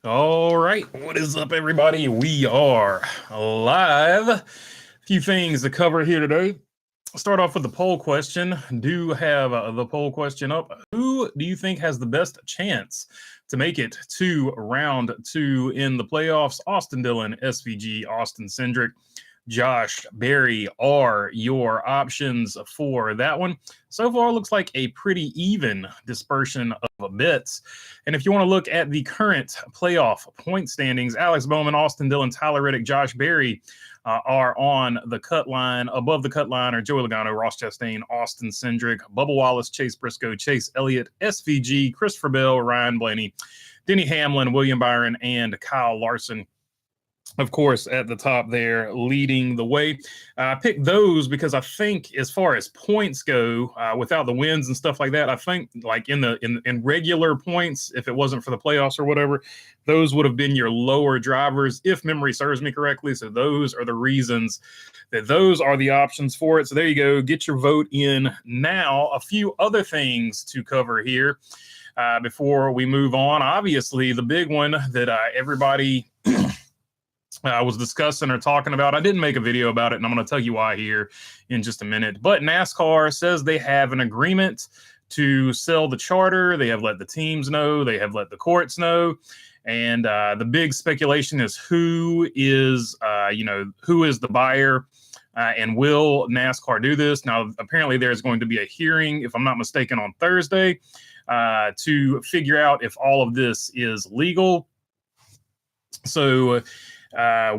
All right, what is up, everybody? We are live. A few things to cover here today. Start off with the poll question. Do have the poll question up. Who do you think has the best chance to make it to round two in the playoffs? Austin Dillon, SVG, Austin Cindric, Josh Berry are your options for that one. So far, looks like a pretty even dispersion of bets. And if you want to look at the current playoff point standings, Alex Bowman, Austin Dillon, Tyler Reddick, Josh Berry are on the cut line. Above the cut line are Joey Logano, Ross Chastain, Austin Cindric, Bubba Wallace, Chase Briscoe, Chase Elliott, SVG, Christopher Bell, Ryan Blaney, Denny Hamlin, William Byron, and Kyle Larson. Of course, at the top there, leading the way. I picked those because I think, as far as points go, without the wins and stuff like that, I think, like in regular points, if it wasn't for the playoffs or whatever, those would have been your lower drivers, if memory serves me correctly. So those are the reasons that those are the options for it. So there you go. Get your vote in now. A few other things to cover here before we move on. Obviously, the big one that everybody was discussing or talking about. I didn't make a video about it, and I'm going to tell you why here in just a minute. But NASCAR says they have an agreement to sell the charter. They have let the teams know. They have let the courts know. And the big speculation is who is the buyer, and will NASCAR do this? Now, apparently there's going to be a hearing, if I'm not mistaken, on Thursday to figure out if all of this is legal. So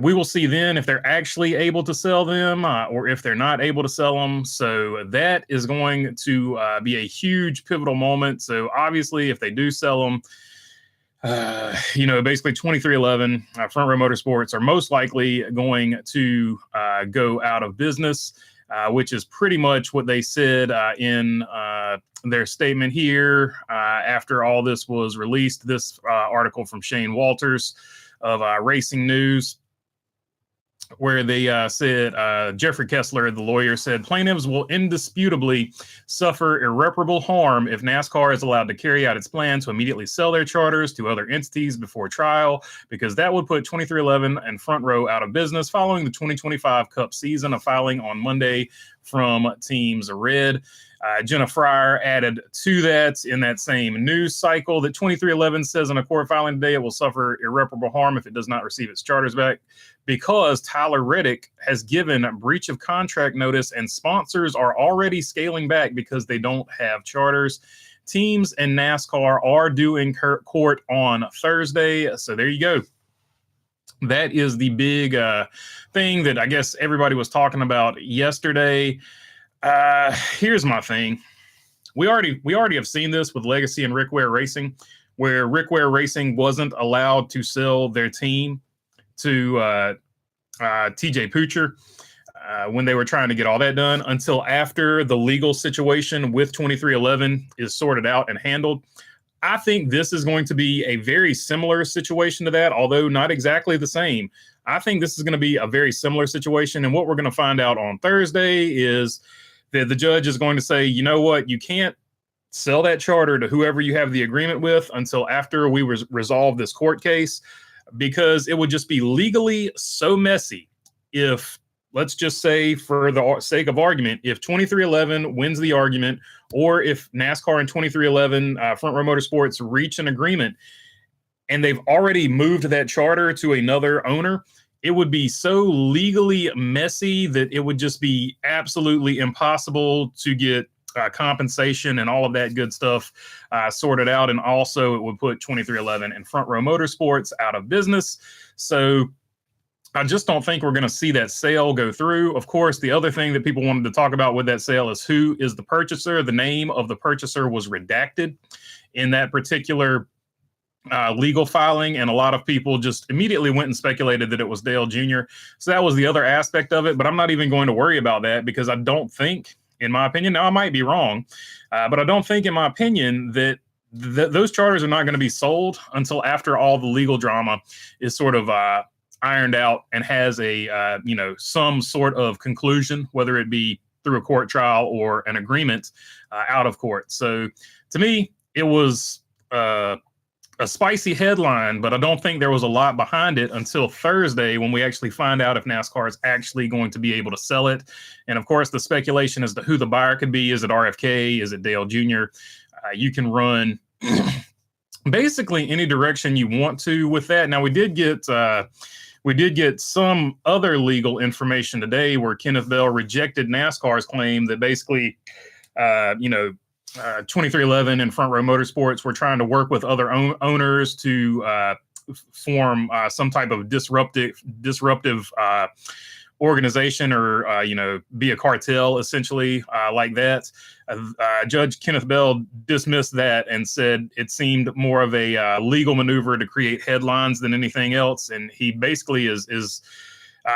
we will see then if they're actually able to sell them or if they're not able to sell them. So that is going to be a huge pivotal moment. So obviously, if they do sell them, basically 2311 Front Row Motorsports are most likely going to go out of business, which is pretty much what they said in their statement here after all this was released. This article from Shane Walters of Racing News, where they said, Jeffrey Kessler, the lawyer, said plaintiffs will indisputably suffer irreparable harm if NASCAR is allowed to carry out its plan to immediately sell their charters to other entities before trial, because that would put 2311 and Front Row out of business following the 2025 Cup season. A filing on Monday from Teams Red. Jenna Fryer added to that in that same news cycle that 2311 says in a court filing today it will suffer irreparable harm if it does not receive its charters back, because Tyler Reddick has given breach of contract notice and sponsors are already scaling back because they don't have charters. Teams and NASCAR are due in court on Thursday. So there you go. That is the big thing that I guess everybody was talking about yesterday. Here's my thing. We already have seen this with Legacy and Rick Ware Racing, where Rick Ware Racing wasn't allowed to sell their team to TJ Poocher when they were trying to get all that done until after the legal situation with 2311 is sorted out and handled. I think this is going to be a very similar situation to that, although not exactly the same. I think this is going to be a very similar situation. And what we're going to find out on Thursday is that the judge is going to say, you know what, you can't sell that charter to whoever you have the agreement with until after we resolve this court case, because it would just be legally so messy if, let's just say for the sake of argument, if 2311 wins the argument, or if NASCAR and 2311 Front Row Motorsports reach an agreement and they've already moved that charter to another owner, it would be so legally messy that it would just be absolutely impossible to get compensation and all of that good stuff sorted out. And also it would put 2311 and Front Row Motorsports out of business. So I just don't think we're going to see that sale go through. Of course, the other thing that people wanted to talk about with that sale is who is the purchaser. The name of the purchaser was redacted in that particular legal filing, and a lot of people just immediately went and speculated that it was Dale Jr. So that was the other aspect of it, but I'm not even going to worry about that because I don't think, in my opinion, now I might be wrong, but I don't think, in my opinion, that those charters are not going to be sold until after all the legal drama is sort of ironed out and has a some sort of conclusion, whether it be through a court trial or an agreement out of court. So to me, it was a spicy headline, but I don't think there was a lot behind it until Thursday when we actually find out if NASCAR is actually going to be able to sell it. And of course, the speculation as to who the buyer could be. Is it RFK? Is it Dale Jr.? You can run basically any direction you want to with that. Now, we did get some other legal information today where Kenneth Bell rejected NASCAR's claim that basically, 2311 and Front Row Motorsports were trying to work with other owners to form some type of disruptive organization, or be a cartel, essentially, like that. Judge Kenneth Bell dismissed that and said it seemed more of a legal maneuver to create headlines than anything else. And he basically is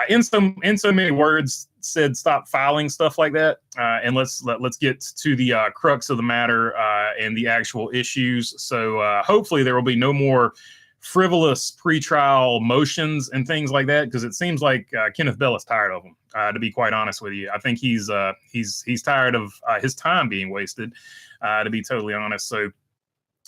in so many words said, stop filing stuff like that, and let's get to the crux of the matter and the actual issues. So hopefully there will be no more frivolous pretrial motions and things like that, because it seems like Kenneth Bell is tired of them. To be quite honest with you, I think he's tired of his time being wasted. To be totally honest, so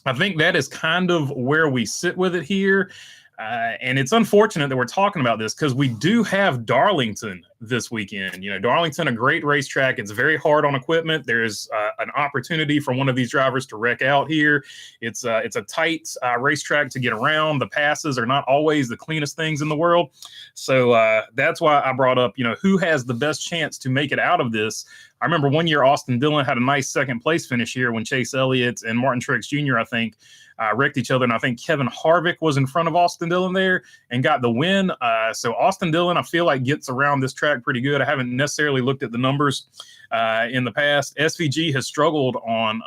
I think that is kind of where we sit with it here. And it's unfortunate that we're talking about this because we do have Darlington this weekend. Darlington, a great racetrack. It's very hard on equipment. There's an opportunity for one of these drivers to wreck out here. It's a tight racetrack to get around. The passes are not always the cleanest things in the world. So that's why I brought up, who has the best chance to make it out of this. I remember one year Austin Dillon had a nice second place finish here when Chase Elliott and Martin Truex Jr., I think, wrecked each other. And I think Kevin Harvick was in front of Austin Dillon there and got the win. So Austin Dillon, I feel like, gets around this track pretty good. I haven't necessarily looked at the numbers in the past. SVG has struggled on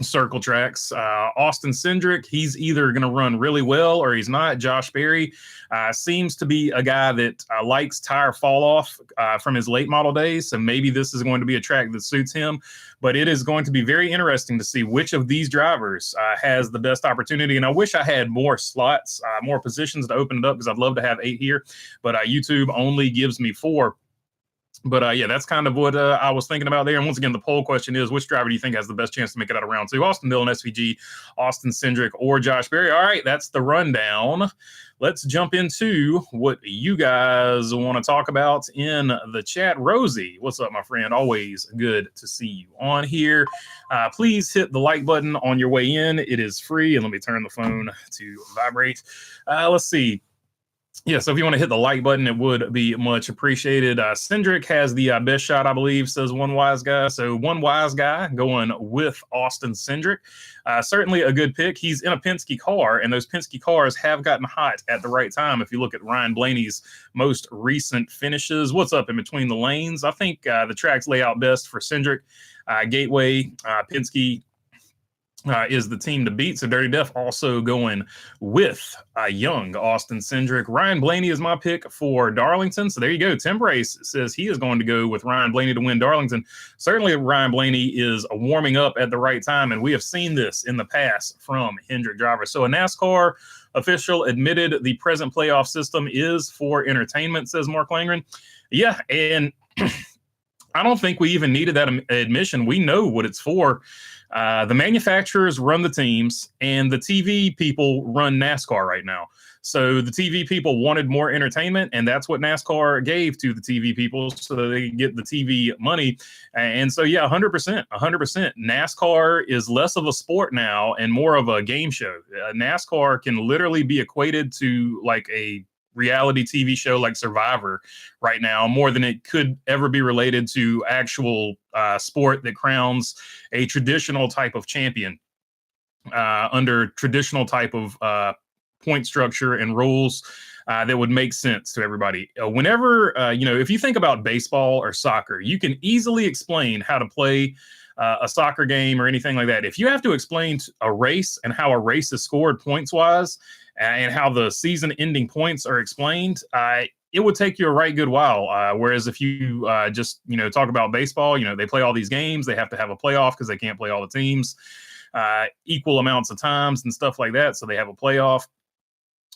circle tracks. Austin Cindric, he's either going to run really well or he's not. Josh Berry seems to be a guy that likes tire fall off from his late model days. So maybe this is going to be a track that suits him. But it is going to be very interesting to see which of these drivers has the best opportunity. And I wish I had more slots, more positions to open it up, because I'd love to have 8 here. But YouTube only gives me 4. But yeah, that's kind of what I was thinking about there. And once again, the poll question is, which driver do you think has the best chance to make it out of round 2? Austin Dillon, SVG, Austin Cindric, or Josh Berry? All right, that's the rundown. Let's jump into what you guys want to talk about in the chat. Rosie, what's up, my friend? Always good to see you on here. Please hit the like button on your way in. It is free. And let me turn the phone to vibrate. Let's see. Yeah, so if you want to hit the like button, it would be much appreciated. Cindric has the best shot, I believe, says one wise guy. So one wise guy going with Austin Cindric. Certainly a good pick. He's in a Penske car, and those Penske cars have gotten hot at the right time. If you look at Ryan Blaney's most recent finishes, what's up in between the lanes? I think the tracks lay out best for Cindric. Gateway, Penske, is the team to beat. So Dirty Def also going with young Austin Cindric. Ryan Blaney is my pick for Darlington. So there you go. Tim Brace says he is going to go with Ryan Blaney to win Darlington. Certainly Ryan Blaney is warming up at the right time, and we have seen this in the past from Hendrick drivers. So a NASCAR official admitted the present playoff system is for entertainment, says Mark Langren. Yeah, and I don't think we even needed that admission. We know what it's for. The manufacturers run the teams, and the TV people run NASCAR right now. So the TV people wanted more entertainment, and that's what NASCAR gave to the TV people so they can get the TV money. And so, yeah, 100%. NASCAR is less of a sport now and more of a game show. NASCAR can literally be equated to like a reality TV show like Survivor right now, more than it could ever be related to actual sport that crowns a traditional type of champion under traditional type of point structure and rules that would make sense to everybody. Whenever, if you think about baseball or soccer, you can easily explain how to play a soccer game or anything like that. If you have to explain a race and how a race is scored points wise, and how the season-ending points are explained, it would take you a right good while. Whereas if you just talk about baseball, they play all these games, they have to have a playoff because they can't play all the teams equal amounts of times and stuff like that. So they have a playoff.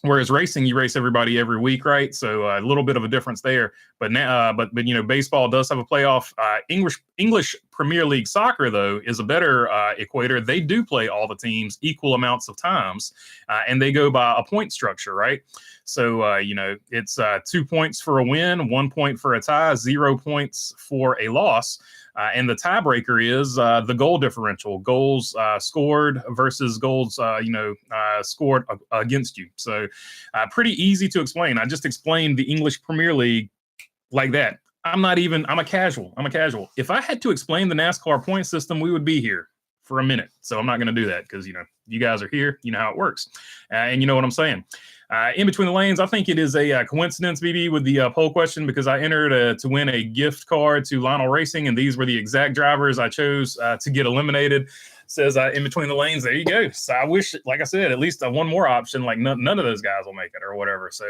Whereas racing, you race everybody every week, right? So a little bit of a difference there. But now, but baseball does have a playoff. English Premier League soccer, though, is a better equator. They do play all the teams equal amounts of times, and they go by a point structure, right? So it's 2 points for a win, 1 point for a tie, 0 points for a loss. And the tiebreaker is the goal differential, goals scored versus goals, scored against you. So pretty easy to explain. I just explained the English Premier League like that. I'm a casual. If I had to explain the NASCAR point system, we would be here for a minute. So I'm not going to do that because, you guys are here. You know how it works. And you know what I'm saying. In between the lanes, I think it is a coincidence, BB, with the poll question because I entered to win a gift card to Lionel Racing, and these were the exact drivers I chose to get eliminated. Says in between the lanes, there you go. So I wish, like I said, at least one more option, like none of those guys will make it or whatever. So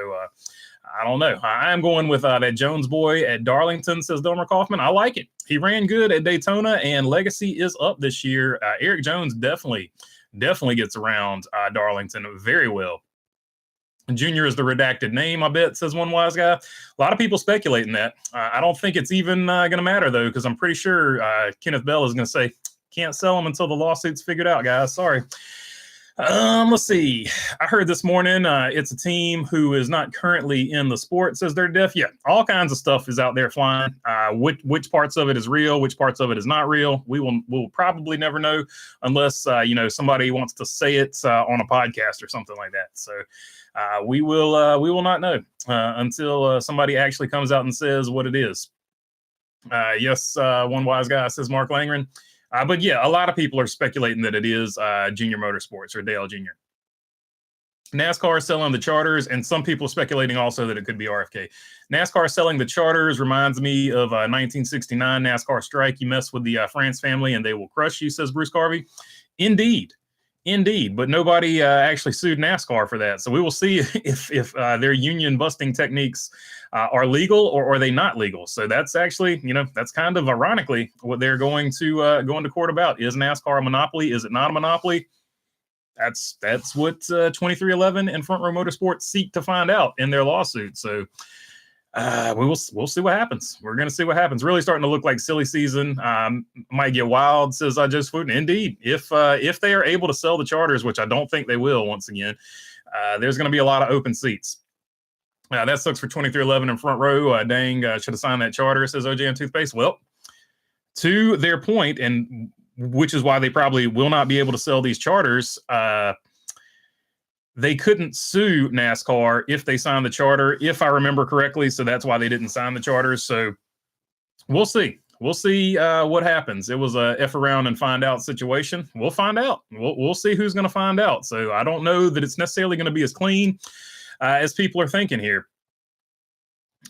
I don't know. I am going with that Jones boy at Darlington, says Domer Kaufman. I like it. He ran good at Daytona, and legacy is up this year. Eric Jones definitely gets around Darlington very well. Junior is the redacted name, I bet, says one wise guy. A lot of people speculating that. I don't think it's even going to matter, though, because I'm pretty sure Kenneth Bell is going to say, can't sell them until the lawsuit's figured out, guys. Sorry. Let's see. I heard this morning it's a team who is not currently in the sport, says they're deaf. Yeah, all kinds of stuff is out there flying. Which parts of it is real, which parts of it is not real. We'll probably never know unless somebody wants to say it on a podcast or something like that. So we will not know until somebody actually comes out and says what it is. Yes, one wise guy says Mark Langren. But yeah, a lot of people are speculating that it is Junior Motorsports or Dale Jr. NASCAR selling the charters, and some people speculating also that it could be RFK. NASCAR selling the charters reminds me of 1969 NASCAR strike. You mess with the France family and they will crush you, says Bruce Carvey. Indeed. But nobody actually sued NASCAR for that. So we will see if their union busting techniques are legal or are they not legal. So that's actually, that's kind of ironically what they're going to court about. Is NASCAR a monopoly? Is it not a monopoly? That's what 2311 and Front Row Motorsports seek to find out in their lawsuit. So we'll see what happens. We're going to see what happens. Really starting to look like silly season. Might get wild, says Just Food. Indeed, if they are able to sell the charters, which I don't think they will, once again, there's going to be a lot of open seats. That sucks for 2311 and Front Row. Dang, should have signed that charter, says OJ and Toothpaste. Well, to their point, and which is why they probably will not be able to sell these charters. They couldn't sue NASCAR if they signed the charter, if I remember correctly. So that's why they didn't sign the charters. So we'll see. We'll see what happens. It was a F around and find out situation. We'll find out. We'll see who's going to find out. So I don't know that it's necessarily going to be as clean as people are thinking here.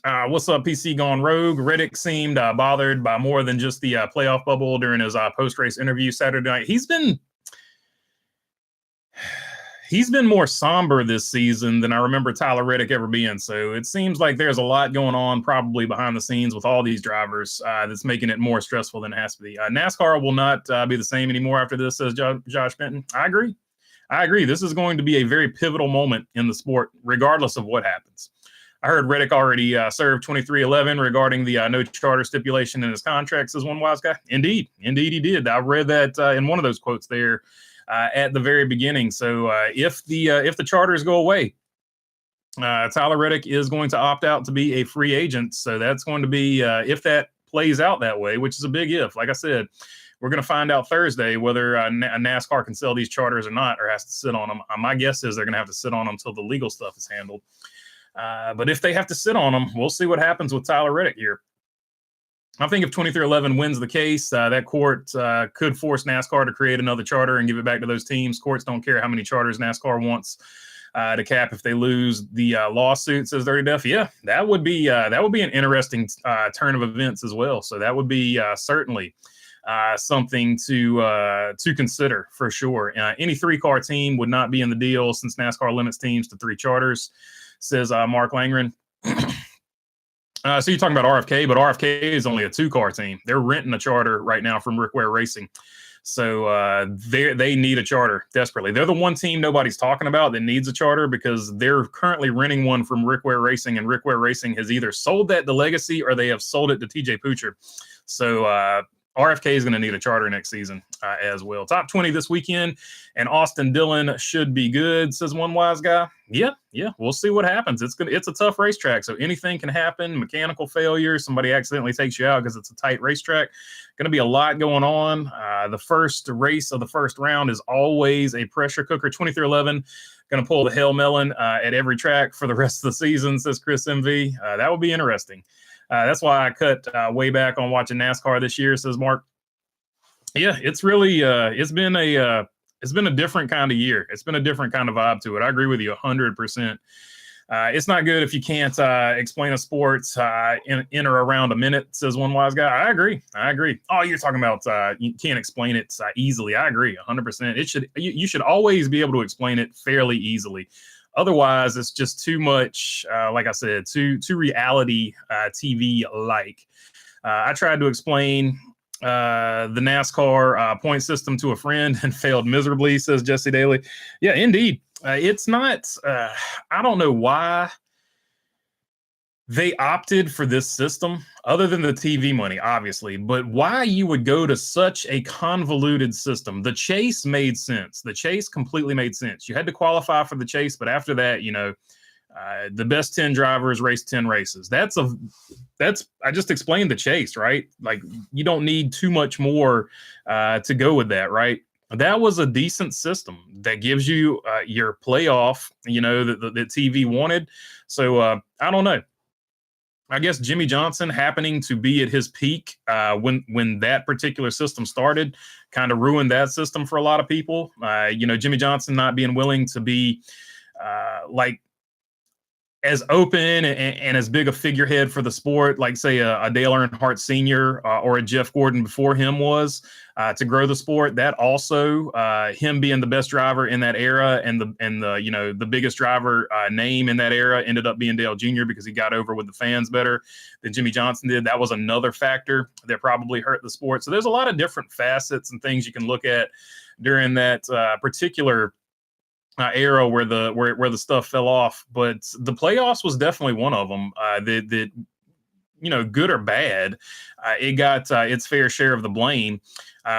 What's up, PC Gone Rogue? Reddick seemed bothered by more than just the playoff bubble during his post-race interview Saturday night. He's been more somber this season than I remember Tyler Reddick ever being. So it seems like there's a lot going on probably behind the scenes with all these drivers that's making it more stressful than it has to be. NASCAR will not be the same anymore after this, says Josh Benton. I agree. This is going to be a very pivotal moment in the sport, regardless of what happens. I heard Reddick already served 2311 regarding the no charter stipulation in his contract, says one wise guy. Indeed he did. I read that in one of those quotes there at the very beginning. So if the charters go away, Tyler Reddick is going to opt out to be a free agent. So that's going to be, if that plays out that way, which is a big if. Like I said, we're going to find out Thursday whether NASCAR can sell these charters or not, or has to sit on them. My guess is they're going to have to sit on them until the legal stuff is handled. But if they have to sit on them, we'll see what happens with Tyler Reddick here. I think if 2311 wins the case, that court could force NASCAR to create another charter and give it back to those teams. Courts don't care how many charters NASCAR wants to cap if they lose the lawsuit, says Dirty Duff. Yeah, that would be an interesting turn of events as well. So that would be certainly something to consider for sure. Any 3-car team would not be in the deal since NASCAR limits teams to 3 charters, says Mark Langren. So you're talking about RFK, but RFK is only a 2-car team. They're renting a charter right now from Rick Ware Racing. So they need a charter desperately. They're the one team nobody's talking about that needs a charter because they're currently renting one from Rick Ware Racing, and Rick Ware Racing has either sold that to Legacy or they have sold it to TJ Poocher. So RFK is going to need a charter next season as well. Top 20 this weekend, and Austin Dillon should be good, says one wise guy. Yeah, we'll see what happens. It's a tough racetrack, so anything can happen. Mechanical failure, somebody accidentally takes you out because it's a tight racetrack. Going to be a lot going on. The first race of the first round is always a pressure cooker. 23-11, going to pull the Hell Melon at every track for the rest of the season, says Chris MV. That will be interesting. That's why I cut way back on watching NASCAR this year, says Mark. Yeah, it's really it's been a different kind of year. It's been a different kind of vibe to it. I agree with you 100%. It's not good if you can't explain a sport in or around a minute, says one wise guy. I agree. Oh, you're talking about you can't explain it easily. I agree 100%. You should always be able to explain it fairly easily. Otherwise, it's just too much, like I said, too reality TV-like. I tried to explain the NASCAR point system to a friend and failed miserably, says Jesse Daly. Yeah, indeed. It's not, I don't know why they opted for this system, other than the TV money, obviously, but why you would go to such a convoluted system. The chase made sense. The chase completely made sense. You had to qualify for the chase, but after that, the best 10 drivers race 10 races. I just explained the chase, right? Like, you don't need too much more to go with that, right? That was a decent system that gives you your playoff, that TV wanted. So I don't know. I guess Jimmy Johnson happening to be at his peak when that particular system started kind of ruined that system for a lot of people. Jimmy Johnson not being willing to be as open and as big a figurehead for the sport, like say a Dale Earnhardt Sr. Or a Jeff Gordon before him was, to grow the sport. That also him being the best driver in that era and the biggest driver name in that era ended up being Dale Jr. because he got over with the fans better than Jimmy Johnson did. That was another factor that probably hurt the sport. So there's a lot of different facets and things you can look at during that particular era where the stuff fell off, but the playoffs was definitely one of them. That good or bad, it got its fair share of the blame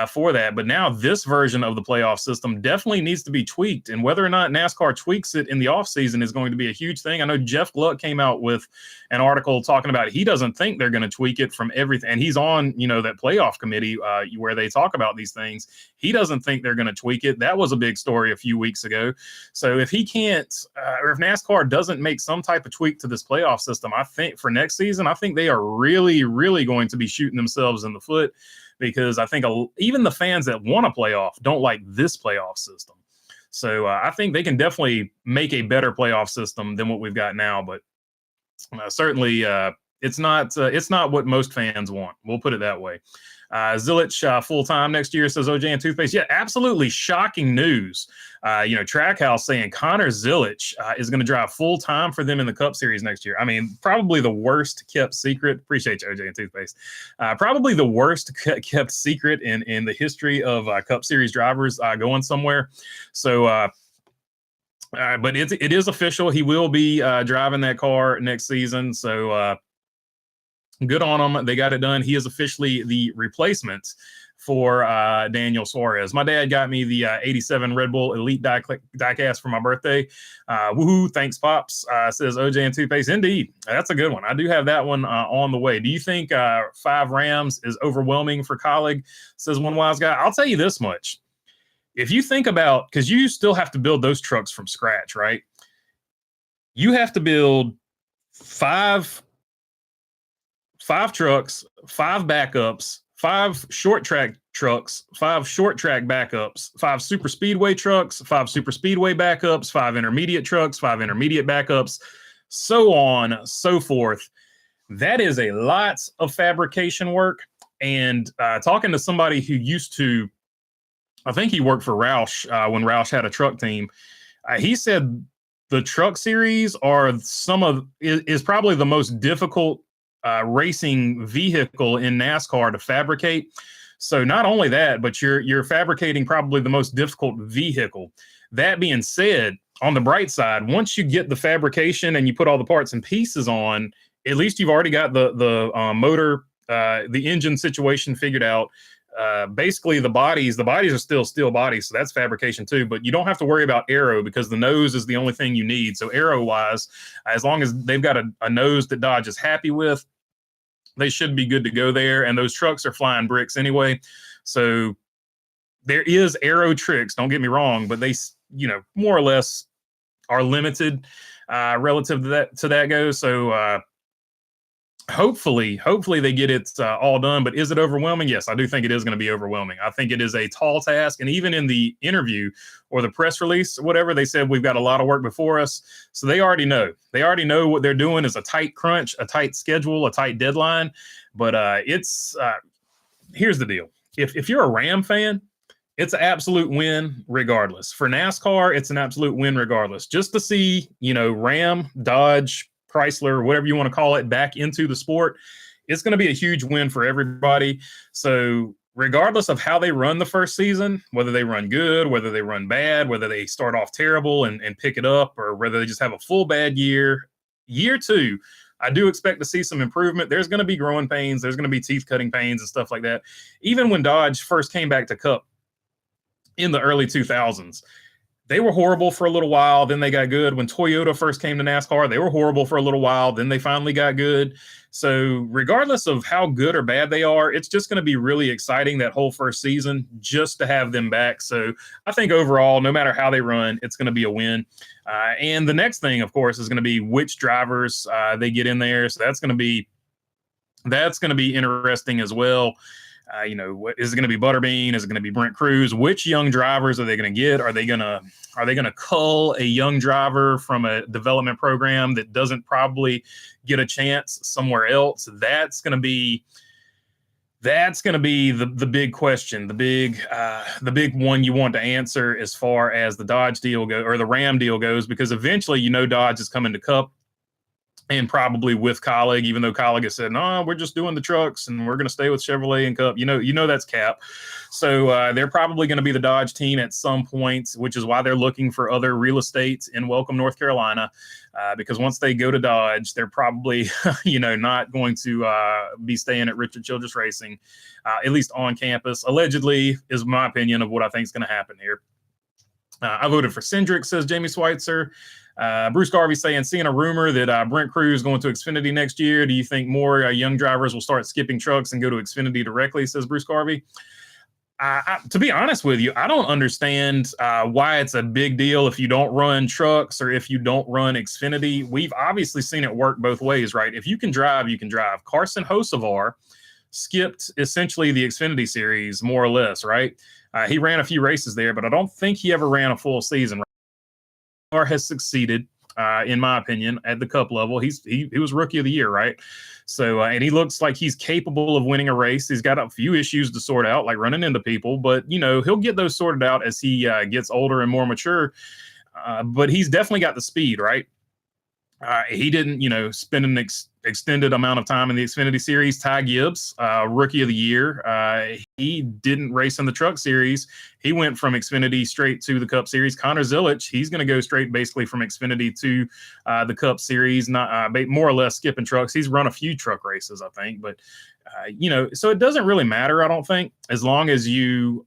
for that. But now this version of the playoff system definitely needs to be tweaked, and whether or not NASCAR tweaks it in the offseason is going to be a huge thing. I know Jeff Gluck came out with an article talking about he doesn't think they're going to tweak it from everything, and he's on that playoff committee where they talk about these things. He doesn't think they're going to tweak it. That was a big story a few weeks ago. So if he can't, or if NASCAR doesn't make some type of tweak to this playoff system, I think for next season, I think they are really, really going to be shooting themselves in the foot, because I think even the fans that want a playoff don't like this playoff system. So I think they can definitely make a better playoff system than what we've got now. But certainly it's not what most fans want. We'll put it that way. Zilich full-time next year, says OJ and Toothpaste. Yeah, absolutely shocking news. Trackhouse saying Connor Zilich is going to drive full-time for them in the Cup Series next year. I mean, probably the worst kept secret. Appreciate you, OJ and Toothpaste. Probably the worst kept secret in the history of Cup Series drivers going somewhere. So, but it is official. He will be driving that car next season. So, good on them. They got it done. He is officially the replacement for Daniel Suarez. My dad got me the 87 Red Bull Elite diecast for my birthday. Woohoo. Thanks, Pops, says OJ and Toothpaste. Indeed. That's a good one. I do have that one on the way. Do you think 5 Rams is overwhelming for Colleague, says one wise guy? I'll tell you this much. If you think about, because you still have to build those trucks from scratch, right? You have to build five trucks, 5 backups, 5 short track trucks, 5 short track backups, 5 super speedway trucks, 5 super speedway backups, 5 intermediate trucks, 5 intermediate backups, so on, so forth. That is a lot of fabrication work. And talking to somebody who used to, I think he worked for Roush when Roush had a truck team, he said the truck series is probably the most difficult racing vehicle in NASCAR to fabricate. So not only that, but you're fabricating probably the most difficult vehicle. That being said, on the bright side, once you get the fabrication and you put all the parts and pieces on, at least you've already got the motor, the engine situation figured out. Basically, the bodies are still steel bodies, so that's fabrication too. But you don't have to worry about aero because the nose is the only thing you need. So aero-wise, as long as they've got a nose that Dodge is happy with, they should be good to go there. And those trucks are flying bricks anyway. So there is aero tricks, don't get me wrong, but they, more or less are limited relative to that goes. So hopefully they get it all done. But is it overwhelming? Yes, I do think it is going to be overwhelming. I think it is a tall task. And even in the interview or the press release, whatever, they said we've got a lot of work before us. So they already know. They already know what they're doing is a tight crunch, a tight schedule, a tight deadline. But here's the deal. If you're a Ram fan, it's an absolute win regardless. For NASCAR, it's an absolute win regardless. Just to see, Ram, Dodge, Chrysler, whatever you want to call it, back into the sport, it's going to be a huge win for everybody. So regardless of how they run the first season, whether they run good, whether they run bad, whether they start off terrible and pick it up, or whether they just have a full bad year, year two, I do expect to see some improvement. There's going to be growing pains. There's going to be teeth cutting pains and stuff like that. Even when Dodge first came back to Cup in the early 2000s, they were horrible for a little while. Then they got good. When Toyota first came to NASCAR, they were horrible for a little while. Then they finally got good. So regardless of how good or bad they are, it's just going to be really exciting that whole first season just to have them back. So I think overall, no matter how they run, it's going to be a win. And the next thing, of course, is going to be which drivers they get in there. So that's going to be interesting as well. Is it going to be Butterbean? Is it going to be Brent Cruz? Which young drivers are they going to get? Are they going to cull a young driver from a development program that doesn't probably get a chance somewhere else? That's going to be the big question, the big one you want to answer as far as the Dodge deal or the Ram deal goes, because eventually, Dodge is coming to Cup. And probably with Colleague, even though Colleague has said, no, we're just doing the trucks and we're going to stay with Chevrolet and Cup. That's Cap. So they're probably going to be the Dodge team at some point, which is why they're looking for other real estate in Welcome, North Carolina, because once they go to Dodge, they're probably, not going to be staying at Richard Childress Racing, at least on campus. Allegedly is my opinion of what I think is going to happen here. I voted for Cindric, says Jamie Schweitzer. Bruce Garvey seeing a rumor that Brent Cruz is going to Xfinity next year. Do you think more young drivers will start skipping trucks and go to Xfinity directly, says Bruce Garvey? To be honest with you, I don't understand why it's a big deal if you don't run trucks or if you don't run Xfinity. We've obviously seen it work both ways, right? If you can drive, you can drive. Carson Hocevar skipped essentially the Xfinity series, more or less, right? He ran a few races there, but I don't think he ever ran a full season. Or has succeeded, in my opinion, at the Cup level. He was Rookie of the Year, right? So, and he looks like he's capable of winning a race. He's got a few issues to sort out, like running into people, but he'll get those sorted out as he gets older and more mature. But he's definitely got the speed, right? He didn't, spend an extended amount of time in the Xfinity Series. Ty Gibbs, Rookie of the Year. He didn't race in the Truck Series. He went from Xfinity straight to the Cup Series. Connor Zilic, he's going to go straight basically from Xfinity to the Cup Series, not more or less skipping trucks. He's run a few truck races, I think. But, so it doesn't really matter, I don't think, as long as you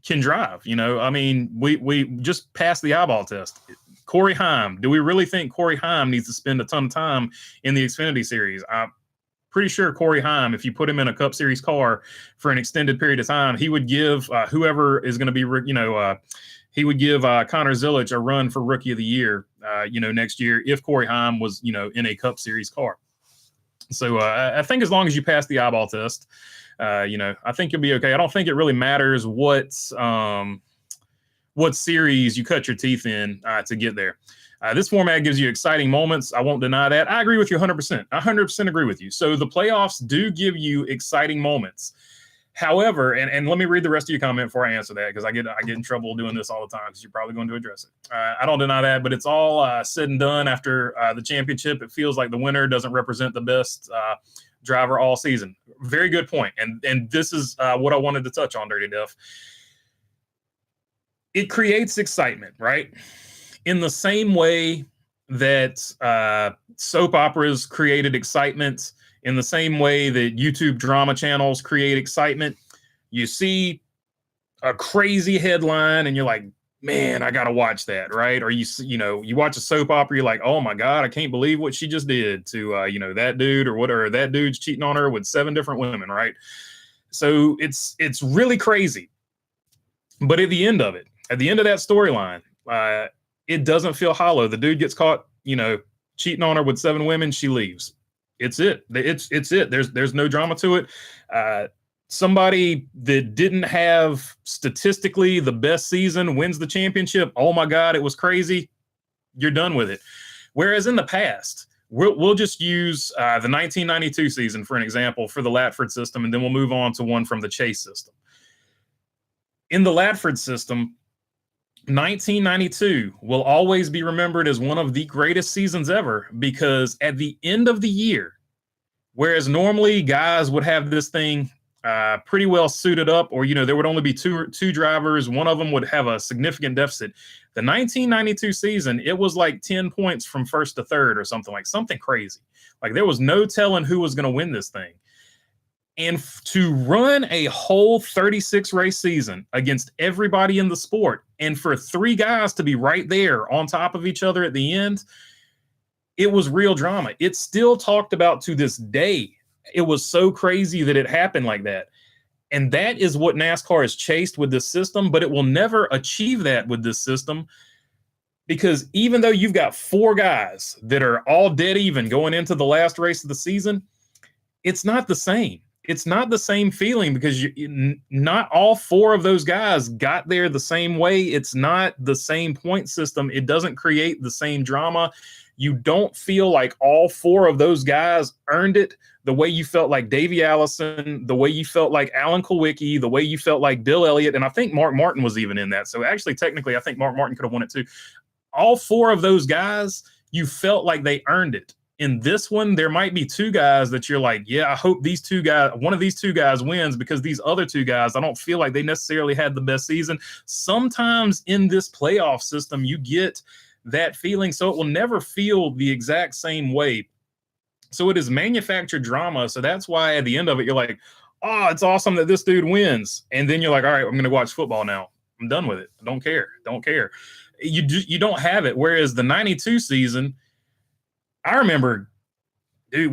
can drive. We just passed the eyeball test. Corey Heim. Do we really think Corey Heim needs to spend a ton of time in the Xfinity Series? I'm pretty sure Corey Heim, if you put him in a Cup Series car for an extended period of time, he would give whoever is going to be, he would give Connor Zilic a run for Rookie of the Year, next year if Corey Heim was, in a Cup Series car. So I think as long as you pass the eyeball test, I think you'll be okay. I don't think it really matters what series you cut your teeth in to get there. This format gives you exciting moments. I won't deny that. I agree with you 100%. I 100% agree with you. So the playoffs do give you exciting moments. However, and let me read the rest of your comment before I answer that, because I get in trouble doing this all the time because you're probably going to address it. I don't deny that, but it's all said and done after the championship. It feels like the winner doesn't represent the best driver all season. Very good point. And this is what I wanted to touch on, Dirty Def. It creates excitement, right? In the same way that soap operas created excitement, in the same way that YouTube drama channels create excitement, you see a crazy headline and you're like, man, I gotta watch that, right? Or you watch a soap opera, you're like, oh my god, I can't believe what she just did to that dude, or whatever, that dude's cheating on her with 7 different women, right? So it's really crazy. But at the end of that storyline, it doesn't feel hollow. The dude gets caught, cheating on her with 7 women. She leaves. It's it. It's it. There's no drama to it. Somebody that didn't have statistically the best season wins the championship. Oh my God, it was crazy. You're done with it. Whereas in the past, we'll just use the 1992 season for an example for the Latford system, and then we'll move on to one from the Chase system. In the Latford system, 1992 will always be remembered as one of the greatest seasons ever, because at the end of the year, whereas normally guys would have this thing pretty well suited up, or there would only be two drivers, one of them would have a significant deficit. The 1992 season, it was like 10 points from first to third or something crazy. Like there was no telling who was going to win this thing. And to run a whole 36 race season against everybody in the sport, and for 3 guys to be right there on top of each other at the end, it was real drama. It's still talked about to this day. It was so crazy that it happened like that. And that is what NASCAR has chased with this system, but it will never achieve that with this system, because even though you've got 4 guys that are all dead even going into the last race of the season, it's not the same. It's not the same feeling, because not all 4 of those guys got there the same way. It's not the same point system. It doesn't create the same drama. You don't feel like all 4 of those guys earned it the way you felt like Davey Allison, the way you felt like Alan Kulwicki, the way you felt like Bill Elliott, and I think Mark Martin was even in that. So actually, technically, I think Mark Martin could have won it too. All 4 of those guys, you felt like they earned it. In this one, there might be 2 guys that you're like, yeah, I hope one of these 2 guys wins, because these other 2 guys, I don't feel like they necessarily had the best season. Sometimes in this playoff system, you get that feeling, so it will never feel the exact same way. So it is manufactured drama. So that's why at the end of it, you're like, oh, it's awesome that this dude wins. And then you're like, all right, I'm going to watch football now. I'm done with it. I don't care. You don't have it. Whereas the 92 season, I remember, dude,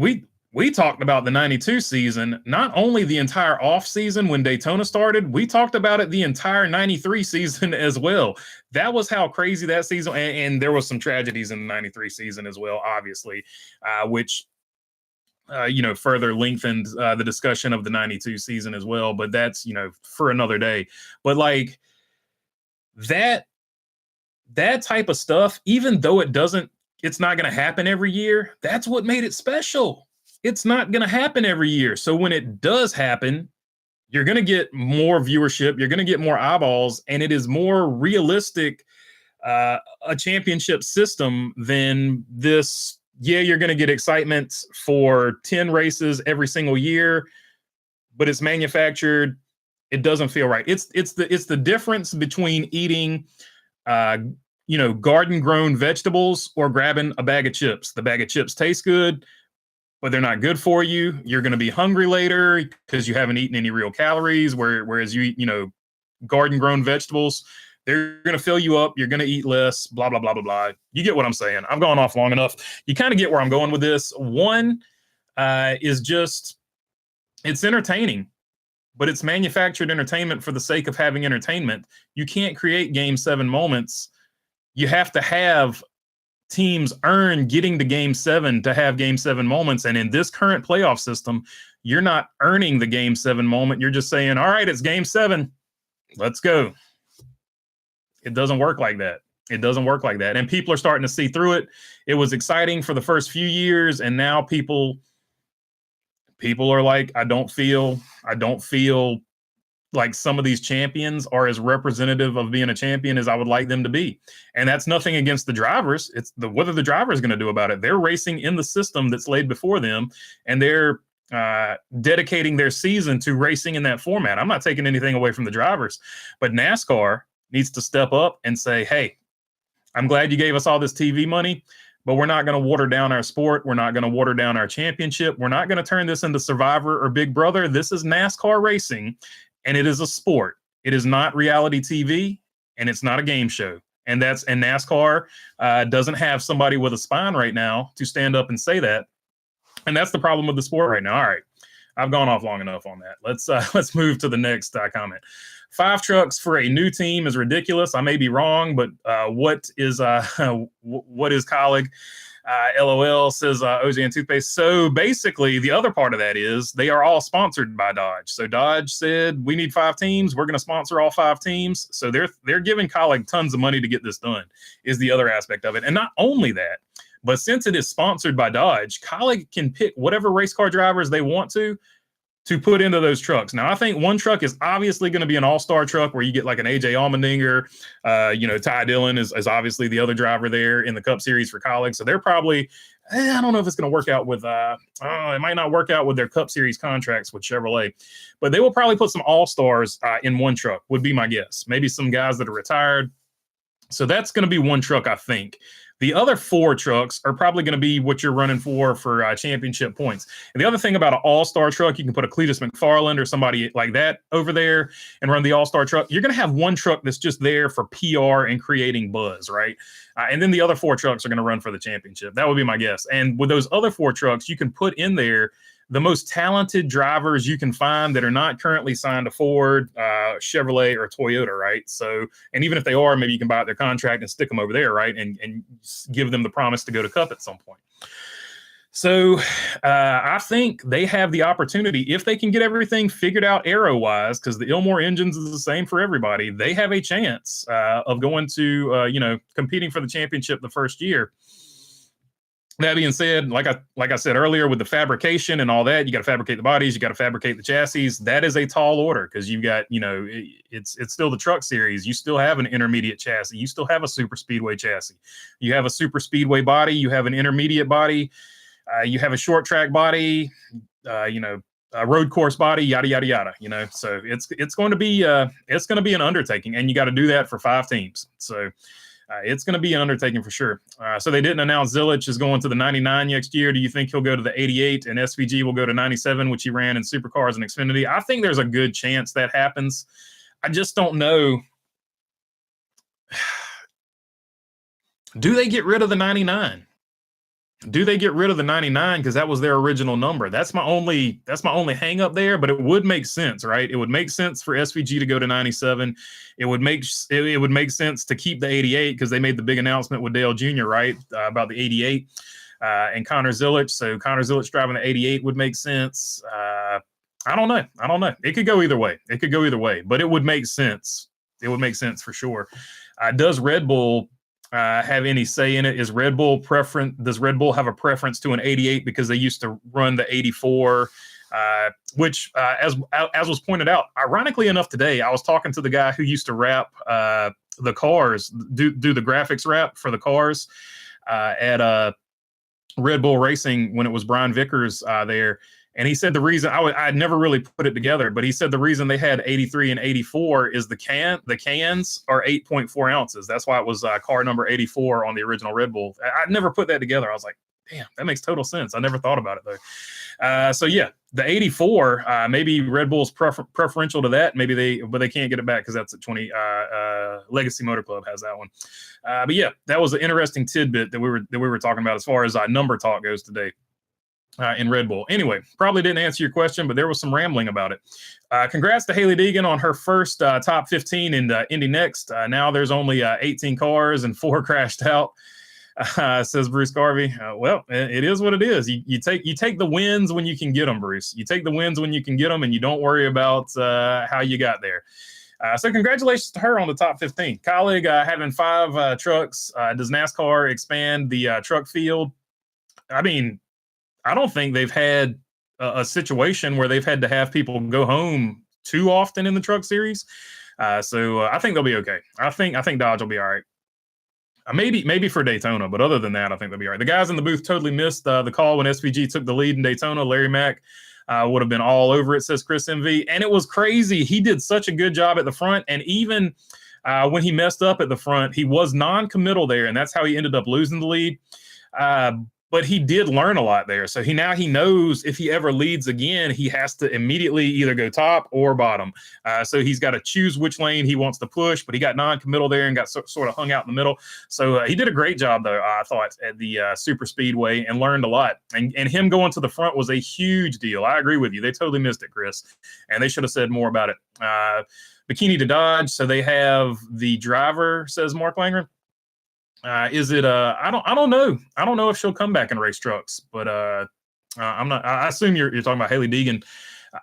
we talked about the 92 season, not only the entire off season when Daytona started, we talked about it the entire 93 season as well. That was how crazy that season, and there was some tragedies in the 93 season as well, obviously, which further lengthened the discussion of the 92 season as well. But that's, for another day. But like that type of stuff, even though it's not going to happen every year, that's what made it special. It's not going to happen every year. So when it does happen, you're going to get more viewership, you're going to get more eyeballs, and it is more realistic, a championship system than this. Yeah, you're going to get excitement for 10 races every single year, but it's manufactured. It doesn't feel right. It's the difference between eating, garden grown vegetables or grabbing a bag of chips. The bag of chips taste good, but they're not good for you. You're going to be hungry later because you haven't eaten any real calories. Whereas you eat, garden grown vegetables, they're going to fill you up. You're going to eat less, blah, blah, blah, blah, blah. You get what I'm saying. I've gone off long enough. You kind of get where I'm going with this. One is just, it's entertaining, but it's manufactured entertainment for the sake of having entertainment. You can't create Game 7 moments. You have to have teams earn getting to Game 7 to have Game 7 moments. And in this current playoff system, you're not earning the Game 7 moment. You're just saying, all right, it's Game 7. Let's go. It doesn't work like that. It doesn't work like that. And people are starting to see through it. It was exciting for the first few years. And now people are like, I don't feel like some of these champions are as representative of being a champion as I would like them to be. And that's nothing against the drivers. It's what are the drivers going to do about it? They're racing in the system that's laid before them, and they're dedicating their season to racing in that format. I'm not taking anything away from the drivers, but NASCAR needs to step up and say, hey, I'm glad you gave us all this TV money, but we're not going to water down our sport. We're not going to water down our championship. We're not going to turn this into Survivor or Big Brother. This is NASCAR racing, and it is a sport. It is not reality TV, and it's not a game show. And NASCAR doesn't have somebody with a spine right now to stand up and say that. And that's the problem with the sport right now. All right, I've gone off long enough on that. Let's move to the next comment. 5 trucks for a new team is ridiculous. I may be wrong, but what is colleague? LOL says OJ and Toothpaste. So basically, the other part of that is they are all sponsored by Dodge. So Dodge said, we need 5 teams. We're going to sponsor all 5 teams. So they're giving colleague tons of money to get this done, is the other aspect of it. And not only that, but since it is sponsored by Dodge, colleague can pick whatever race car drivers they want to put into those trucks. Now, I think one truck is obviously going to be an all-star truck where you get like an AJ Allmendinger. Ty Dillon is obviously the other driver there in the Cup Series for colleague. So they're probably, I don't know if it's going to work out with, it might not work out with their Cup Series contracts with Chevrolet, but they will probably put some all-stars in one truck, would be my guess. Maybe some guys that are retired. So that's going to be one truck, I think. The other 4 trucks are probably going to be what you're running for championship points. And the other thing about an all-star truck, you can put a Cletus McFarland or somebody like that over there and run the all-star truck. You're going to have one truck that's just there for PR and creating buzz, right? And then the other 4 trucks are going to run for the championship. That would be my guess. And with those other 4 trucks, you can put in there the most talented drivers you can find that are not currently signed to Ford, Chevrolet, or Toyota, right? So, and even if they are, maybe you can buy out their contract and stick them over there, right? And give them the promise to go to Cup at some point. So I think they have the opportunity, if they can get everything figured out aero-wise, because the Ilmore engines is the same for everybody, they have a chance of going to, competing for the championship the first year. That being said, like I said earlier, with the fabrication and all that, you got to fabricate the bodies, you got to fabricate the chassis. That is a tall order because you've got, it's still the truck series. You still have an intermediate chassis. You still have a super speedway chassis. You have a super speedway body. You have an intermediate body. You have a short track body. A road course body. Yada yada yada. So it's going to be an undertaking, and you got to do that for 5 teams. So. It's going to be an undertaking for sure. So they didn't announce Zilich is going to the 99 next year. Do you think he'll go to the 88 and SVG will go to 97, which he ran in Supercars and Xfinity? I think there's a good chance that happens. I just don't know. Do they get rid of the 99? Do they get rid of the 99 because that was their original number? That's my only hang up there, but it would make sense, right? It would make sense for SVG to go to 97. It would make sense to keep the 88 because they made the big announcement with Dale Jr., right, about the 88 and Connor Zilich. So Connor Zilich driving the 88 would make sense. I don't know. It could go either way. But it would make sense. It would make sense for sure. Does Red Bull have any say in it? Does Red Bull have a preference to an 88 because they used to run the 84, which as was pointed out, ironically enough, today I was talking to the guy who used to wrap the cars, do the graphics wrap for the cars at Red Bull Racing when it was Brian Vickers there. And he said the reason I'd never really put it together, but he said the reason they had 83 and 84 is the cans are 8.4 ounces. That's why it was car number 84 on the original Red Bull. I'd never put that together. I was like, damn, that makes total sense. I never thought about it though. So yeah, the 84, maybe Red Bull's preferential to that. But they can't get it back because that's at 20. Legacy Motor Club has that one. But yeah, that was an interesting tidbit that we were talking about as far as number talk goes today. In Red Bull. Anyway, probably didn't answer your question, but there was some rambling about it. Congrats to Hailie Deegan on her first top 15 in Indy Next. Now there's only 18 cars and 4 crashed out, says Bruce Garvey. Well, it is what it is. You take the wins when you can get them, Bruce. You take the wins when you can get them, and you don't worry about how you got there. So congratulations to her on the top 15. Colleague having 5 trucks. Does NASCAR expand the truck field? I mean, I don't think they've had a situation where they've had to have people go home too often in the truck series. So I think they'll be okay. I think Dodge will be all right. Maybe for Daytona, but other than that, I think they'll be all right. The guys in the booth totally missed the call when SVG took the lead in Daytona. Larry Mack would have been all over it, says Chris MV. And it was crazy. He did such a good job at the front. And even when he messed up at the front, he was non-committal there. And that's how he ended up losing the lead. But he did learn a lot there. So he knows if he ever leads again, he has to immediately either go top or bottom. So he's got to choose which lane he wants to push, but he got non-committal there and got sort of hung out in the middle. So he did a great job, though, I thought, at the super speedway and learned a lot. And him going to the front was a huge deal. I agree with you. They totally missed it, Chris. And they should have said more about it. Bikini to Dodge. So they have the driver, says Mark Langren. Is it I don't know. I don't know if she'll come back and race trucks, but I'm not. I assume you're talking about Haley Deegan.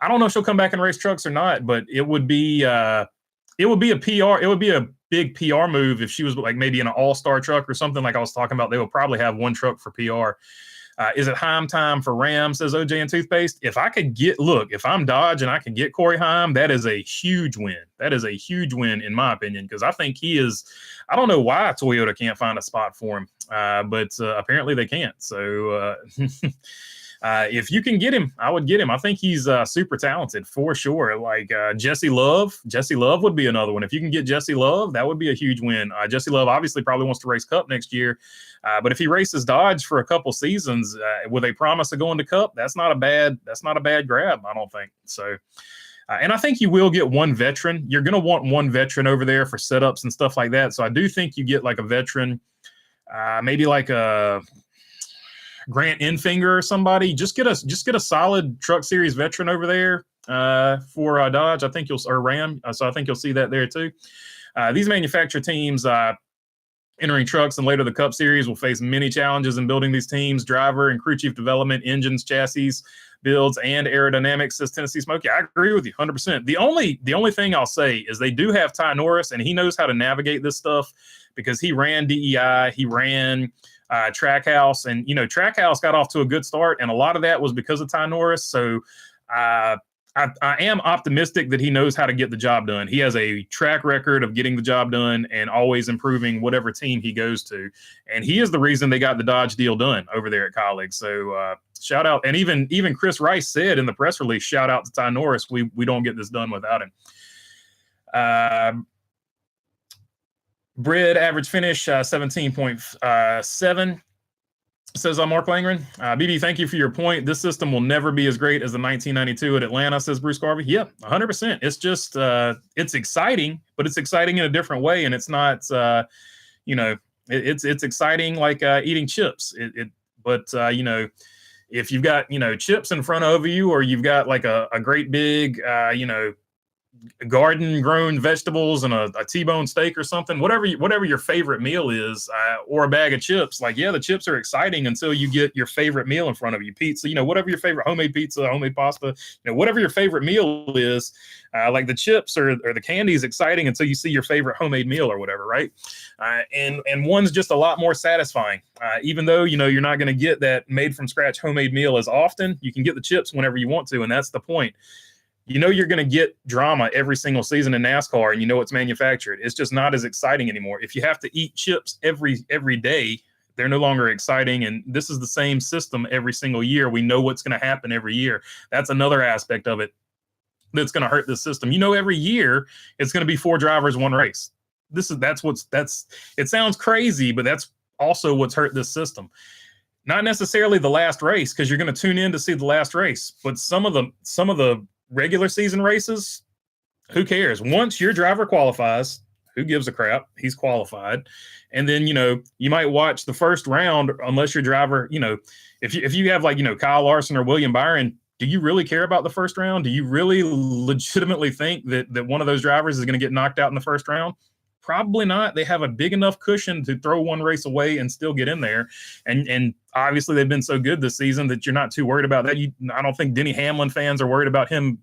I don't know if she'll come back and race trucks or not, but it would be a PR. It would be a big PR move if she was like maybe in an all-star truck or something like I was talking about. They will probably have one truck for PR. Is it Heim time for Ram, says OJ and Toothpaste? If I'm Dodge and I can get Corey Heim, that is a huge win. That is a huge win, in my opinion, because I think he is, I don't know why Toyota can't find a spot for him, but apparently they can't. So if you can get him, I would get him. I think he's super talented for sure. Like Jesse Love would be another one. If you can get Jesse Love, that would be a huge win. Jesse Love obviously probably wants to race Cup next year, but if he races Dodge for a couple seasons with a promise of going to Cup, that's not a bad grab, I don't think. So, and I think you will get one veteran. You're going to want one veteran over there for setups and stuff like that. So I do think you get like a veteran, maybe like a Grant Enfinger or somebody. Just get a solid Truck Series veteran over there for Dodge. I think or Ram. So I think you'll see that there too. These manufacturer teams entering trucks and later the Cup Series will face many challenges in building these teams: driver and crew chief development, engines, chassis builds, and aerodynamics, says Tennessee Smokey. I agree with you 100%. The only thing I'll say is they do have Ty Norris, and he knows how to navigate this stuff because he ran DEI, he ran Trackhouse, and Trackhouse got off to a good start, and a lot of that was because of Ty Norris. So I am optimistic that he knows how to get the job done. He has a track record of getting the job done and always improving whatever team he goes to. And he is the reason they got the Dodge deal done over there at Colleague. So shout out. And even Chris Rice said in the press release, shout out to Ty Norris. We don't get this done without him. Bread average finish 17.7. Says Mark Langren. BB, thank you for your point. This system will never be as great as the 1992 at Atlanta, says Bruce Garvey. Yep, 100%. It's just, it's exciting, but it's exciting in a different way. And it's not, it's exciting like eating chips. But if you've got, chips in front of you, or you've got like a great big, garden grown vegetables and a T-bone steak or something, whatever your favorite meal is, or a bag of chips, like, yeah, the chips are exciting until you get your favorite meal in front of you. Pizza, whatever your favorite homemade pizza, homemade pasta, whatever your favorite meal is, like the chips or the candy is exciting until you see your favorite homemade meal or whatever, right? And one's just a lot more satisfying. Even though, you're not going to get that made from scratch homemade meal as often, you can get the chips whenever you want to. And that's the point. You're going to get drama every single season in NASCAR, and it's manufactured. It's just not as exciting anymore. If you have to eat chips every day, they're no longer exciting. And this is the same system every single year. We know what's going to happen every year. That's another aspect of it that's going to hurt this system. Every year it's going to be 4 drivers, 1 race. It sounds crazy, but that's also what's hurt this system. Not necessarily the last race, because you're going to tune in to see the last race, but some of the regular season races, who cares? Once your driver qualifies, who gives a crap? He's qualified. And then, you might watch the first round, unless your driver, if you have like, Kyle Larson or William Byron, do you really care about the first round? Do you really legitimately think that one of those drivers is going to get knocked out in the first round? Probably not. They have a big enough cushion to throw one race away and still get in there. And obviously they've been so good this season that you're not too worried about that. I don't think Denny Hamlin fans are worried about him,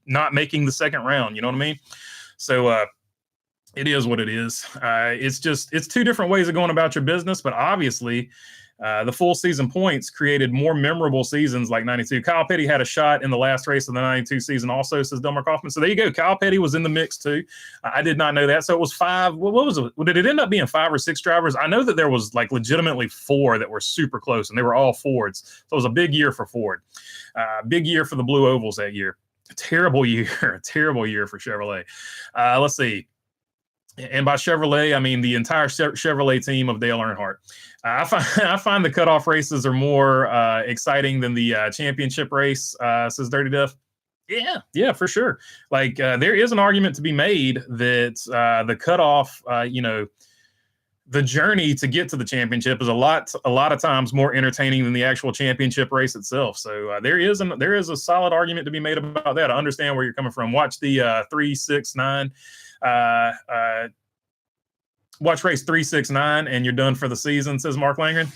not making the second round. You know what I mean? So it is what it is. It's 2 different ways of going about your business, but obviously The full season points created more memorable seasons like 92. Kyle Petty had a shot in the last race of the 92 season also, says Delmer Kaufman. So there you go. Kyle Petty was in the mix too. I did not know that. So it was 5. What was it? Did it end up being 5 or 6 drivers? I know that there was like legitimately 4 that were super close, and they were all Fords. So it was a big year for Ford. Big year for the Blue Ovals that year. A terrible year. Terrible year for Chevrolet. Let's see. And by Chevrolet, I mean the entire Chevrolet team of Dale Earnhardt. I find the cutoff races are more exciting than the championship race, says Dirty Duff. Yeah, for sure. Like there is an argument to be made that the cutoff, the journey to get to the championship is a lot of times more entertaining than the actual championship race itself. So there is a solid argument to be made about that. I understand where you're coming from. Watch the 369. Watch race 369 and you're done for the season, says Mark Langren.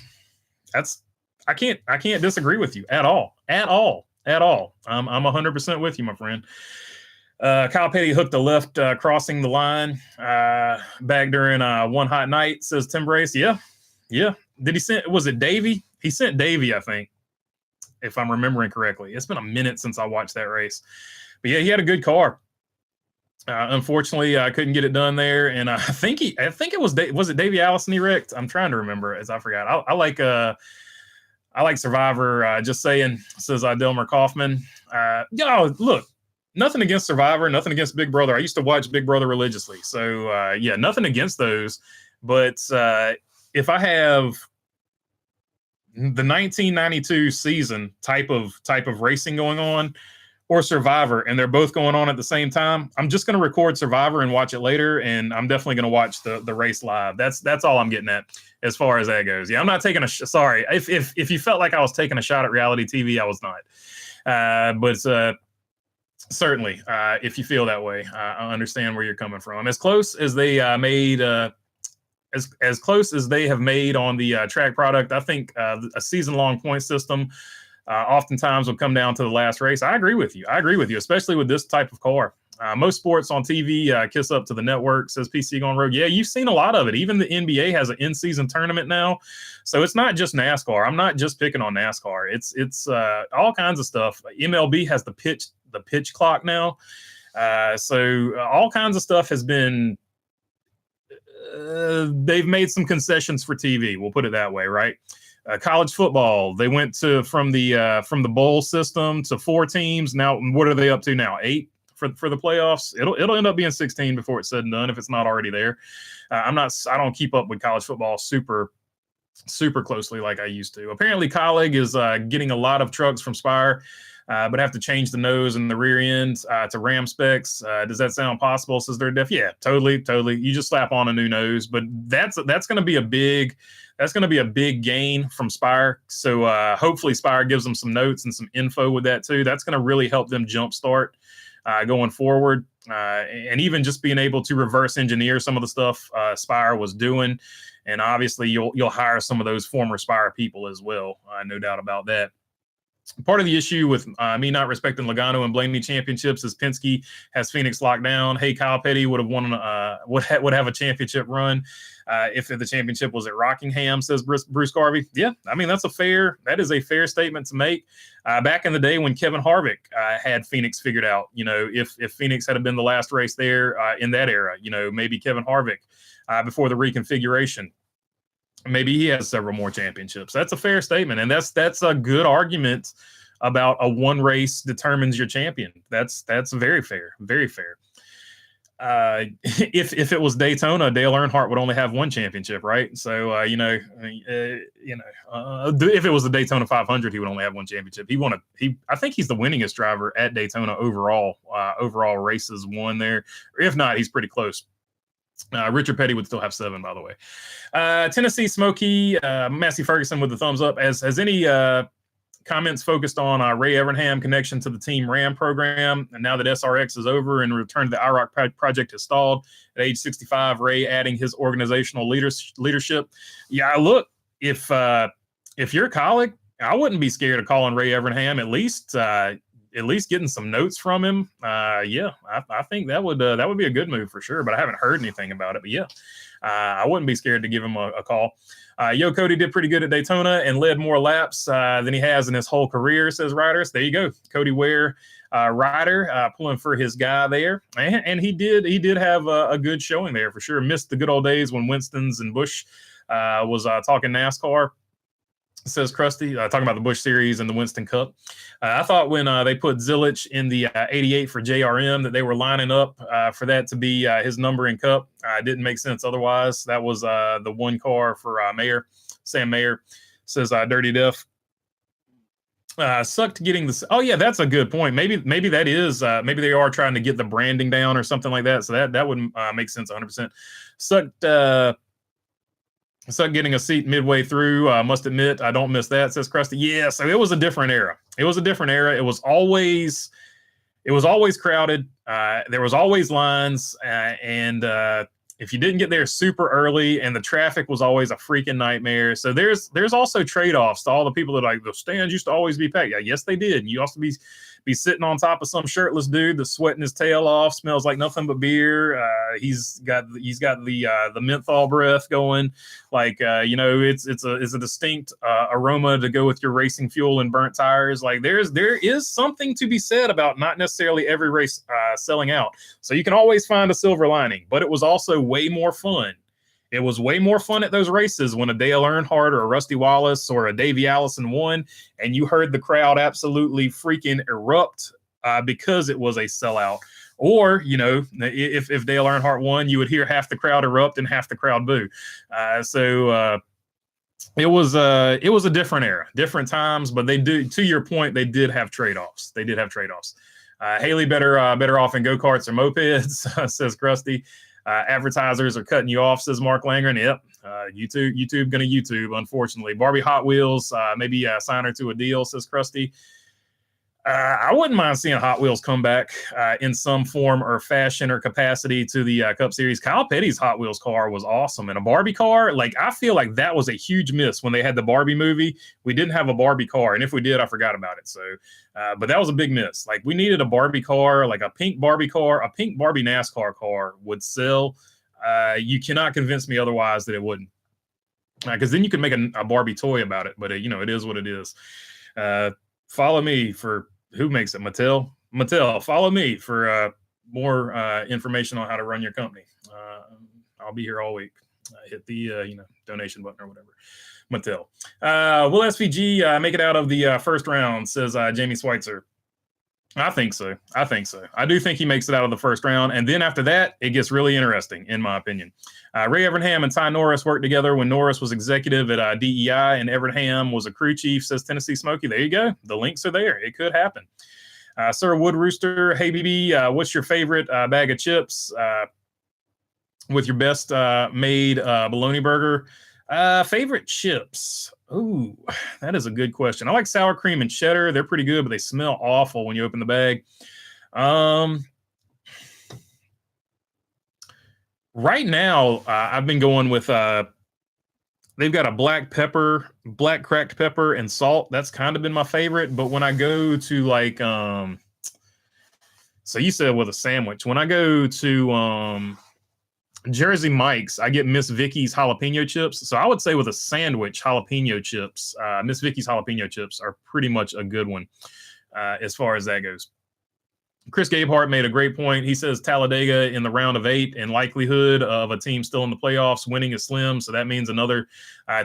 I can't disagree with you at all. I'm 100% with you, my friend. Kyle Petty hooked a left crossing the line back during one hot night, says Tim Brace. Yeah. Did he send, was it Davey? He sent Davey, I think, if I'm remembering correctly. It's been a minute since I watched that race. But yeah, he had a good car. Unfortunately, I couldn't get it done there, and I think it was it Davey Allison he wrecked? I'm trying to remember, as I forgot. I like Survivor. Just saying, says Delmer Kaufman. Look, nothing against Survivor, nothing against Big Brother. I used to watch Big Brother religiously, so yeah, nothing against those. But if I have the 1992 season type of racing going on, or Survivor, and they're both going on at the same time, I'm just going to record Survivor and watch it later, and I'm definitely going to watch the race live. That's all I'm getting at as far as that goes. Yeah, I'm not taking sorry. If you felt like I was taking a shot at reality TV, I was not. But certainly, if you feel that way, I understand where you're coming from. As close as they made as close as they have made on the track product, I think a season-long point system oftentimes will come down to the last race. I agree with you, especially with this type of car. Most sports on TV kiss up to the network, says PC Gone Rogue. Yeah, you've seen a lot of it. Even the NBA has an in-season tournament now. So it's not just NASCAR. I'm not just picking on NASCAR. It's all kinds of stuff. MLB has the pitch clock now. So all kinds of stuff has been they've made some concessions for TV. We'll put it that way, right? College football, they went from the bowl system to 4 teams. Now, what are they up to now? 8 for the playoffs. It'll end up being 16 before it's said and done if it's not already there. I don't keep up with college football super closely like I used to. Apparently, Colleague is getting a lot of trucks from Spire, but have to change the nose and the rear end to Ram specs. Does that sound possible? Says they're deaf. Yeah, totally. You just slap on a new nose, but that's going to be a big gain from Spire. So hopefully Spire gives them some notes and some info with that too. That's going to really help them jumpstart going forward. And even just being able to reverse engineer some of the stuff Spire was doing. And obviously you'll hire some of those former Spire people as well. No doubt about that. Part of the issue with me not respecting Logano and Blaney championships is Penske has Phoenix locked down. Hey, Kyle Petty would have won, would have a championship run if the championship was at Rockingham, says Bruce Garvey. Yeah, I mean, that is a fair statement to make. Back in the day when Kevin Harvick had Phoenix figured out, if Phoenix had been the last race there in that era, maybe Kevin Harvick before the reconfiguration. Maybe he has several more championships. That's a fair statement. And that's a good argument about a one race determines your champion. That's very fair. Very fair. If it was Daytona, Dale Earnhardt would only have one championship, right? So, if it was the Daytona 500, he would only have one championship. I think he's the winningest driver at Daytona overall races won there. Or if not, he's pretty close. Richard Petty would still have 7, by the way. Tennessee Smokey, Massey Ferguson with the thumbs up. Has any comments focused on Ray Evernham connection to the Team Ram program? And now that SRX is over and return to the IROC project has stalled at age 65, Ray adding his organizational leadership. Yeah, look, if you're a colleague, I wouldn't be scared of calling Ray Evernham at least at least getting some notes from him, yeah, I think that would be a good move for sure. But I haven't heard anything about it. But yeah, I wouldn't be scared to give him a call. Yo, Cody did pretty good at Daytona and led more laps than he has in his whole career, says Riders. There you go, Cody Ware, Ryder, pulling for his guy there, and he did have a good showing there for sure. Missed the good old days when Winston's and Busch was talking NASCAR. Says Krusty, talking about the Busch Series and the Winston Cup. I thought when they put Zilich in the 88 for JRM that they were lining up for that to be his number in Cup. It didn't make sense otherwise. That was the one car for Mayer. Sam Mayer says Dirty Death. Sucked getting this. Oh yeah, that's a good point. Maybe that is maybe they are trying to get the branding down or something like that. So that would make sense 100%. Sucked getting a seat midway through. Must admit, I don't miss that, says Krusty. Yeah, so it was a different era. It was always crowded. There was always lines, and if you didn't get there super early, and the traffic was always a freaking nightmare. So there's also trade-offs to all the people that like the stands used to always be packed. Yeah, yes, they did. You also be sitting on top of some shirtless dude that's sweating his tail off, smells like nothing but beer. He's got the menthol breath going. Like it's a distinct aroma to go with your racing fuel and burnt tires. Like there is something to be said about not necessarily every race selling out. So you can always find a silver lining, but it was also way more fun. It was way more fun at those races when a Dale Earnhardt or a Rusty Wallace or a Davey Allison won, and you heard the crowd absolutely freaking erupt because it was a sellout. Or, if Dale Earnhardt won, you would hear half the crowd erupt and half the crowd boo. It was a different era, different times, but they do, to your point, they did have trade-offs. Haley better off in go-karts or mopeds, says Krusty. Advertisers are cutting you off, says Mark Langren. Yep. YouTube gonna YouTube, unfortunately. Barbie Hot Wheels, maybe sign her to a deal, says Krusty. I wouldn't mind seeing Hot Wheels come back in some form or fashion or capacity to the Cup Series. Kyle Petty's Hot Wheels car was awesome. And a Barbie car, like, I feel like that was a huge miss when they had the Barbie movie. We didn't have a Barbie car. And if we did, I forgot about it. So, but that was a big miss. Like, we needed a Barbie car, like a pink Barbie car. A pink Barbie NASCAR car would sell. You cannot convince me otherwise that it wouldn't. Because then you can make a Barbie toy about it. But, it is what it is. Follow me for... Who makes it? Mattel, follow me for more information on how to run your company. I'll be here all week. Hit the donation button or whatever. Mattel. Will SVG make it out of the first round, says Jamie Schweitzer. I think so. I do think he makes it out of the first round. And then after that, it gets really interesting, in my opinion. Ray Evernham and Ty Norris worked together when Norris was executive at DEI and Evernham was a crew chief, says Tennessee Smokey. There you go. The links are there. It could happen. Sir Wood Rooster, hey, BB, what's your favorite bag of chips with your best made bologna burger? Favorite chips? Ooh, that is a good question. I like sour cream and cheddar. They're pretty good, but they smell awful when you open the bag. Right now, I've been going with they've got a black cracked pepper and salt. That's kind of been my favorite. But when I go to like so you said with a sandwich. When I go to Jersey Mike's, I get Miss Vicky's jalapeno chips. So I would say with a sandwich, jalapeno chips, Miss Vicky's jalapeno chips are pretty much a good one as far as that goes. Chris Gabehart made a great point. He says Talladega in the round of 8 and likelihood of a team still in the playoffs winning is slim. So that means another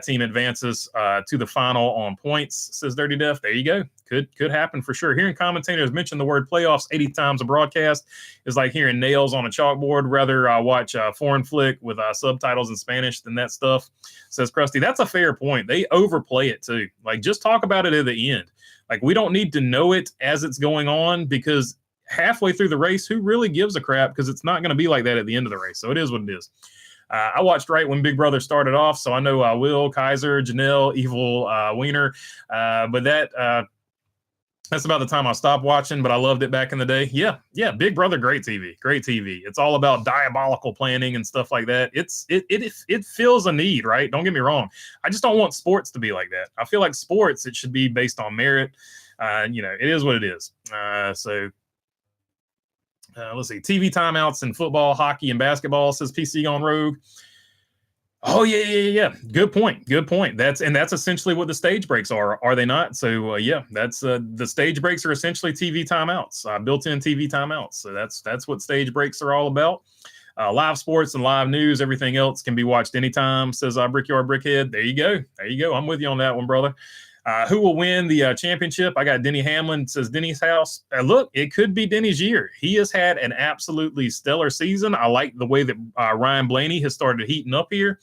team advances to the final on points, says Dirty Death. There you go. Could happen for sure. Hearing commentators mention the word playoffs 80 times a broadcast is like hearing nails on a chalkboard. Rather watch a foreign flick with subtitles in Spanish than that stuff, says Krusty. That's a fair point. They overplay it too. Like, just talk about it at the end. Like, we don't need to know it as it's going on, because halfway through the race, who really gives a crap? Because it's not going to be like that at the end of the race. So it is what it is. I watched right when Big Brother started off, so I know Will, Kaiser, Janelle, Evil, Wiener. But that's about the time I stopped watching, but I loved it back in the day. Yeah, Big Brother, great TV. It's all about diabolical planning and stuff like that. It fills a need, right? Don't get me wrong. I just don't want sports to be like that. I feel like sports, it should be based on merit. It is what it is. Let's see. TV timeouts in football, hockey, and basketball, says PC on Rogue. Oh, yeah. Good point. That's essentially what the stage breaks are they not? So, that's the stage breaks are essentially TV timeouts, built-in TV timeouts. So that's what stage breaks are all about. Live sports and live news, everything else can be watched anytime, says Brickyard Brickhead. There you go. I'm with you on that one, brother. Who will win the championship? I got Denny Hamlin, says Denny's house. Look, it could be Denny's year. He has had an absolutely stellar season. I like the way that Ryan Blaney has started heating up here.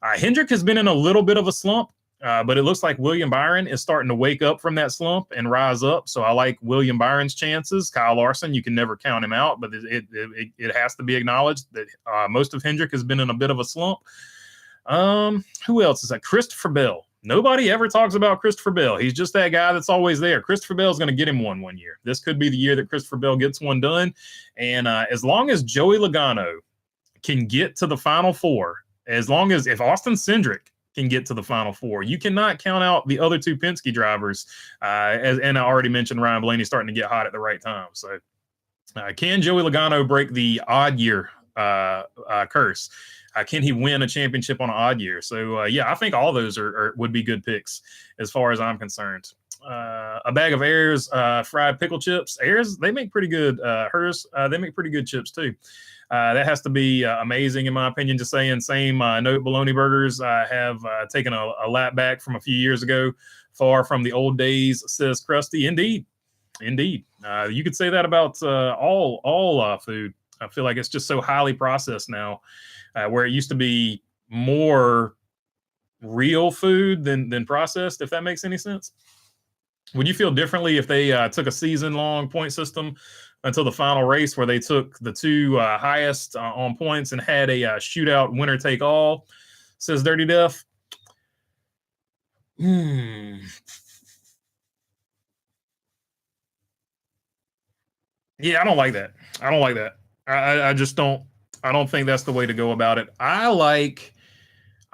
Hendrick has been in a little bit of a slump, but it looks like William Byron is starting to wake up from that slump and rise up. So I like William Byron's chances. Kyle Larson, you can never count him out, but it has to be acknowledged that most of Hendrick has been in a bit of a slump. Who else is that? Christopher Bell. Nobody ever talks about Christopher Bell. He's just that guy that's always there. Christopher Bell is going to get him one year. This could be the year that Christopher Bell gets one done. And as long as Joey Logano can get to the Final Four, if Austin Cindric can get to the Final Four, you cannot count out the other two Penske drivers. And I already mentioned Ryan Blaney starting to get hot at the right time. So can Joey Logano break the odd year curse? Can he win a championship on an odd year? So, I think all those would be good picks as far as I'm concerned. A bag of Ayers fried pickle chips. Ayers, they make pretty good. They make pretty good chips too. That has to be amazing in my opinion. Just saying, same note, bologna burgers have taken a lap back from a few years ago. Far from the old days, says Krusty. Indeed. You could say that about all food. I feel like it's just so highly processed now. Where it used to be more real food than processed, if that makes any sense. Would you feel differently if they took a season-long point system until the final race where they took the two highest on points and had a shootout winner-take-all, says Dirty Def? Yeah, I don't like that. I just don't. I don't think that's the way to go about it. I like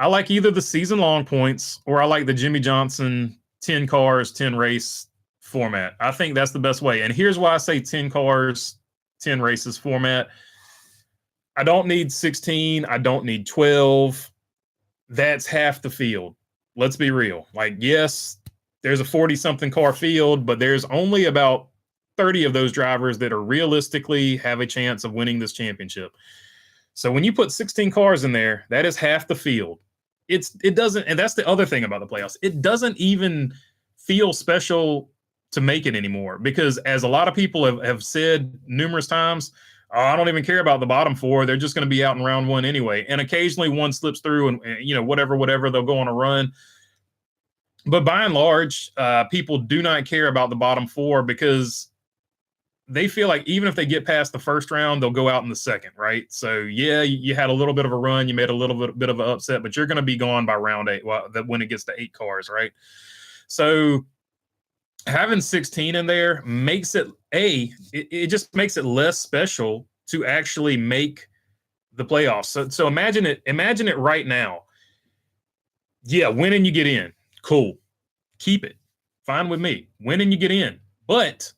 either the season long points or I like the Jimmy Johnson 10 cars, 10 race format. I think that's the best way. And here's why I say 10 cars, 10 races format. I don't need 16. I don't need 12. That's half the field. Let's be real. Like, yes, there's a 40-something car field, but there's only about 30 of those drivers that are realistically have a chance of winning this championship. So when you put 16 cars in there, that is half the field. It doesn't, and that's the other thing about the playoffs. It doesn't even feel special to make it anymore because, as a lot of people have said numerous times, I don't even care about the bottom four. They're just going to be out in round one anyway. And occasionally one slips through and whatever, they'll go on a run. But by and large, people do not care about the bottom four because they feel like even if they get past the first round, they'll go out in the second, right? So, you had a little bit of a run. You made a little bit of an upset, but you're going to be gone by round 8 when it gets to 8 cars, right? So having 16 in there makes it, it just makes it less special to actually make the playoffs. So imagine it right now. Yeah, win and you get in. Cool. Keep it. Fine with me. Win and you get in. But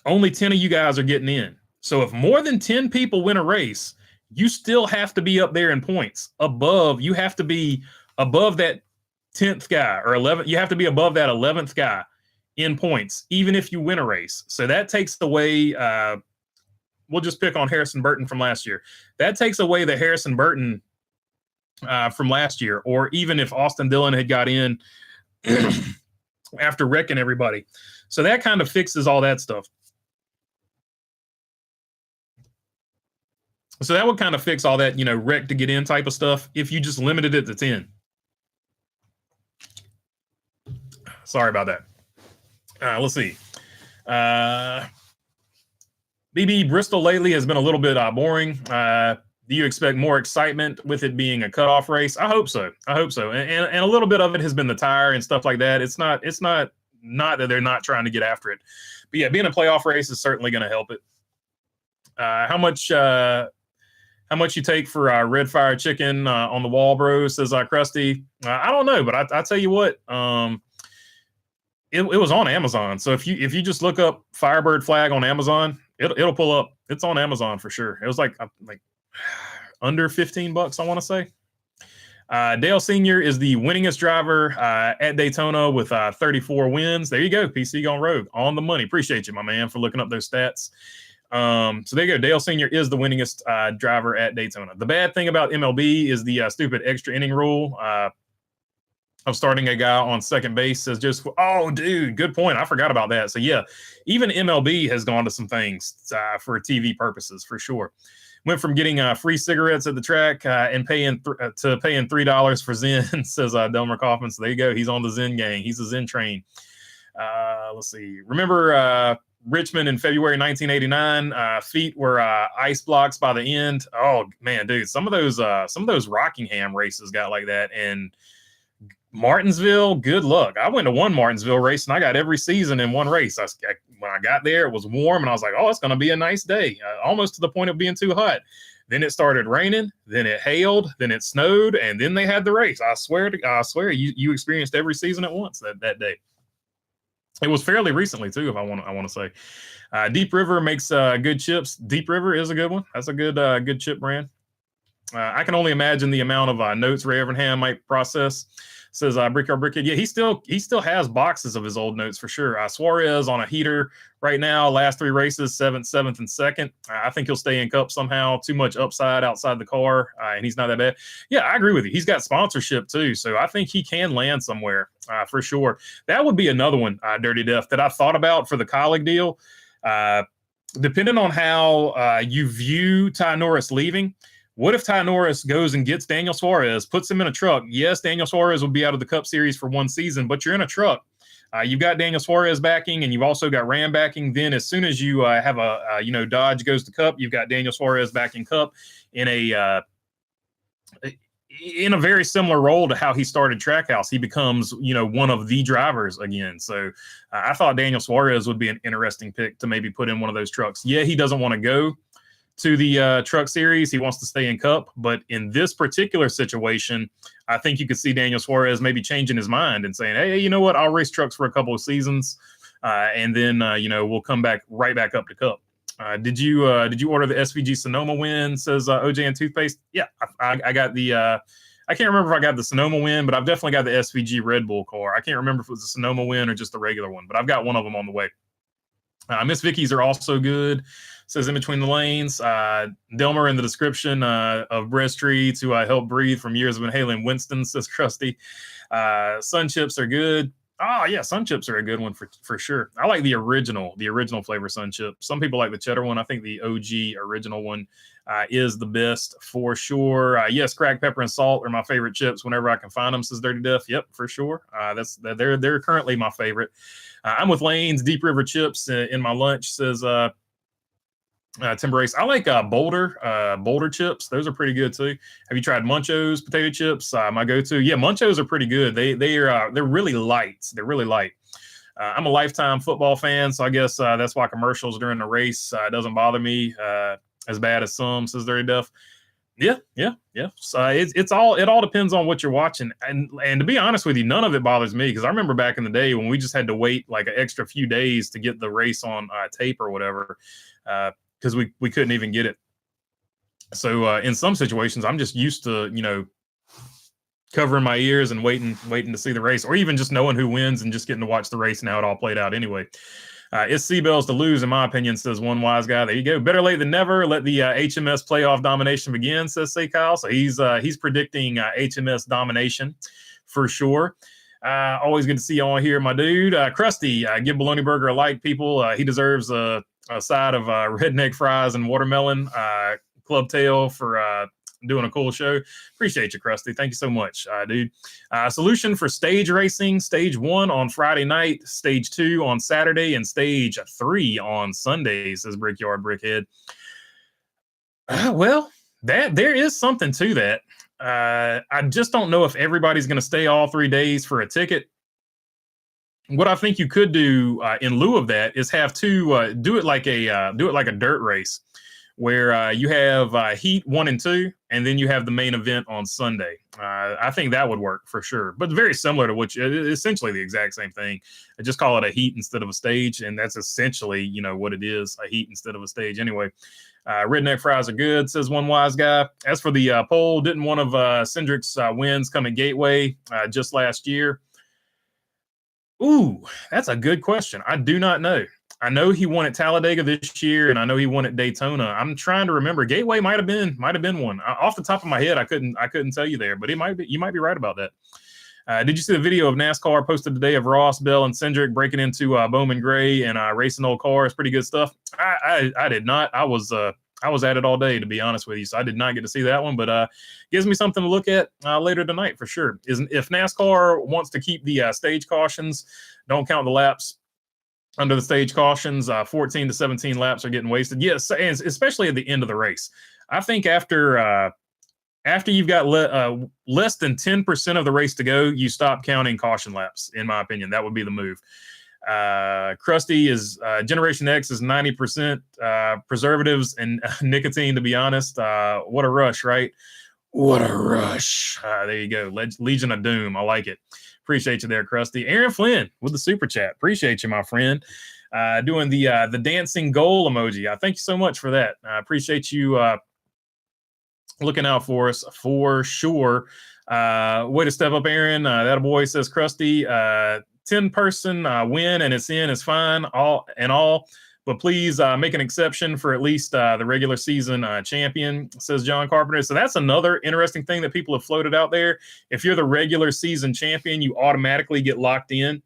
only 10 of you guys are getting in. So if more than 10 people win a race, you still have to be up there in points. You have to be above that 10th guy or 11th. You have to be above that 11th guy in points, even if you win a race. So that takes away, we'll just pick on Harrison Burton from last year. That takes away the Harrison Burton from last year, or even if Austin Dillon had got in after wrecking everybody. So that kind of fixes all that stuff. So that would kind of fix all that, wreck to get in type of stuff if you just limited it to 10. Sorry about that. Let's see. BB Bristol lately has been a little bit boring. Do you expect more excitement with it being a cutoff race? I hope so. And a little bit of it has been the tire and stuff like that. It's not that they're not trying to get after it. But yeah, being a playoff race is certainly going to help it. How much you take for red fire chicken on the wall, bro, says Krusty. I don't know, but I tell you what, it was on Amazon. So if you just look up Firebird flag on Amazon, it'll pull up. It's on Amazon for sure. It was like under $15, I want to say. Dale Sr. is the winningest driver at Daytona with 34 wins. There you go. PC gone rogue on the money. Appreciate you, my man, for looking up those stats. So there you go. Dale Sr. is the winningest driver at Daytona. The bad thing about MLB is the stupid extra inning rule of starting a guy on second base. Says just, oh, dude, good point. I forgot about that. So yeah, even MLB has gone to some things for TV purposes for sure. Went from getting free cigarettes at the track and paying $3 for Zen, says Delmer Kaufman. So there you go. He's on the Zen gang. He's a Zen train. Let's see. Remember Richmond in February 1989? Feet were ice blocks by the end. Oh man, dude, some of those Rockingham races got like that. And Martinsville, good luck. I went to one Martinsville race and I got every season in one race. When I got there, it was warm and I was like, oh, it's going to be a nice day, almost to the point of being too hot. Then it started raining, then it hailed, then it snowed, and then they had the race. I swear you experienced every season at once that day. It was fairly recently too, if I want to say. Deep River makes good chips. Deep River is a good one. That's a good chip brand. I can only imagine the amount of notes Ray Evernham might process. Says Brickyard Brickhead. Yeah, he still has boxes of his old notes for sure. Suarez on a heater right now. Last 3 races, 7th, 7th, and 2nd. I think he'll stay in Cup somehow. Too much upside outside the car, and he's not that bad. Yeah, I agree with you. He's got sponsorship too, so I think he can land somewhere for sure. That would be another one, Dirty Death, that I thought about for the colleague deal. Depending on how you view Ty Norris leaving. What if Ty Norris goes and gets Daniel Suarez, puts him in a truck? Yes, Daniel Suarez will be out of the Cup Series for one season, but you're in a truck. You've got Daniel Suarez backing, and you've also got Ram backing. Then as soon as you have Dodge goes to Cup, you've got Daniel Suarez backing Cup in a very similar role to how he started Trackhouse. He becomes, one of the drivers again. So I thought Daniel Suarez would be an interesting pick to maybe put in one of those trucks. Yeah, he doesn't want to go to the Truck Series. He wants to stay in Cup. But in this particular situation, I think you could see Daniel Suarez maybe changing his mind and saying, hey, you know what? I'll race trucks for a couple of seasons. And then, we'll come right back up to Cup. Did you order the SVG Sonoma win? Says OJ and Toothpaste. Yeah, I got the I can't remember if I got the Sonoma win, but I've definitely got the SVG Red Bull car. I can't remember if it was a Sonoma win or just the regular one, but I've got one of them on the way. Miss Vicky's are also good. Says in between the lanes. Delmer in the description of Breast Tree to help breathe from years of inhaling Winston, says Krusty. Sun chips are good. Oh yeah, sun chips are a good one for sure. I like the original flavor sun chip. Some people like the cheddar one. I think the OG original one is the best for sure. Yes, cracked pepper and salt are my favorite chips whenever I can find them, says Dirty Death. Yep, for sure. They're currently my favorite. I'm with Lane's Deep River chips in my lunch, says Timber Race. I like Boulder chips. Those are pretty good too. Have you tried Muncho's potato chips? My go-to. Yeah, Muncho's are pretty good. They're really light. They're really light. I'm a lifetime football fan, so I guess that's why commercials during the race doesn't bother me as bad as some, says Dirty Duff. Yeah. So it all depends on what you're watching, and to be honest with you, none of it bothers me because I remember back in the day when we just had to wait like an extra few days to get the race on tape or whatever. Because we couldn't even get it. So in some situations, I'm just used to, covering my ears and waiting to see the race, or even just knowing who wins and just getting to watch the race and how it all played out anyway. It's Seabells to lose, in my opinion, says one wise guy. There you go. Better late than never. Let the HMS playoff domination begin, says Say Kyle. So he's predicting HMS domination for sure. Always good to see you all here, my dude. Krusty, give Bologna Burger a like, people. He deserves a side of redneck fries and watermelon. Club Tail for doing a cool show. Appreciate you, Krusty. Thank you so much, dude. Solution for stage racing: Stage 1 on Friday night, Stage 2 on Saturday, and Stage 3 on Sunday, says Brickyard Brickhead. Well, there is something to that. I just don't know if everybody's going to stay all 3 days for a ticket. What I think you could do in lieu of that is have do it like a dirt race, where you have Heat 1 and 2, and then you have the main event on Sunday. I think that would work for sure, but very similar to essentially the exact same thing. I just call it a heat instead of a stage, and that's essentially, what it is, a heat instead of a stage anyway. Redneck fries are good, says one wise guy. As for the poll, didn't one of Cindric's wins come at Gateway just last year? Ooh, that's a good question. I do not know. I know he won at Talladega this year, and I know he won at Daytona. I'm trying to remember. Gateway might have been one. Off the top of my head, I couldn't tell you there, but it might be. You might be right about that. Did you see the video of NASCAR posted today of Ross, Bell, and Cindric breaking into Bowman Gray and racing old cars? Pretty good stuff. I did not. I was at it all day, to be honest with you, so I did not get to see that one, but gives me something to look at later tonight for sure. If NASCAR wants to keep the stage cautions, don't count the laps under the stage cautions, 14 to 17 laps are getting wasted. Yes, and especially at the end of the race. I think after you've got less than 10% of the race to go, you stop counting caution laps, in my opinion. That would be the move. Krusty is Generation X is 90% preservatives and nicotine, to be honest. What a rush, right? What a rush. There you go. Legion of Doom. I like it. Appreciate you there, Krusty. Aaron Flynn with the super chat. Appreciate you, my friend. Doing the dancing goal emoji. Thank you so much for that. I appreciate you looking out for us for sure. Way to step up, Aaron. That boy, says Krusty. 10-person win and it's in is fine, all, but please make an exception for at least the regular season champion, says John Carpenter. So that's another interesting thing that people have floated out there. If you're the regular season champion, you automatically get locked in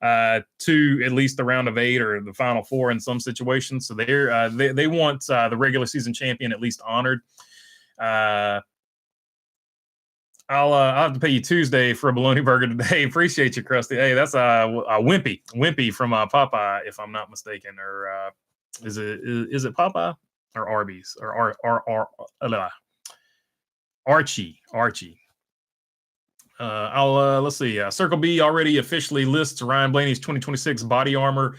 to at least the round of 8 or the final 4 in some situations. So they want the regular season champion at least honored. I'll have to pay you Tuesday for a bologna burger today. Appreciate you, Krusty. Hey, that's a Wimpy from Popeye, if I'm not mistaken. Or is it Popeye or Arby's or Archie? Let's see. Circle B already officially lists Ryan Blaney's 2026 body armor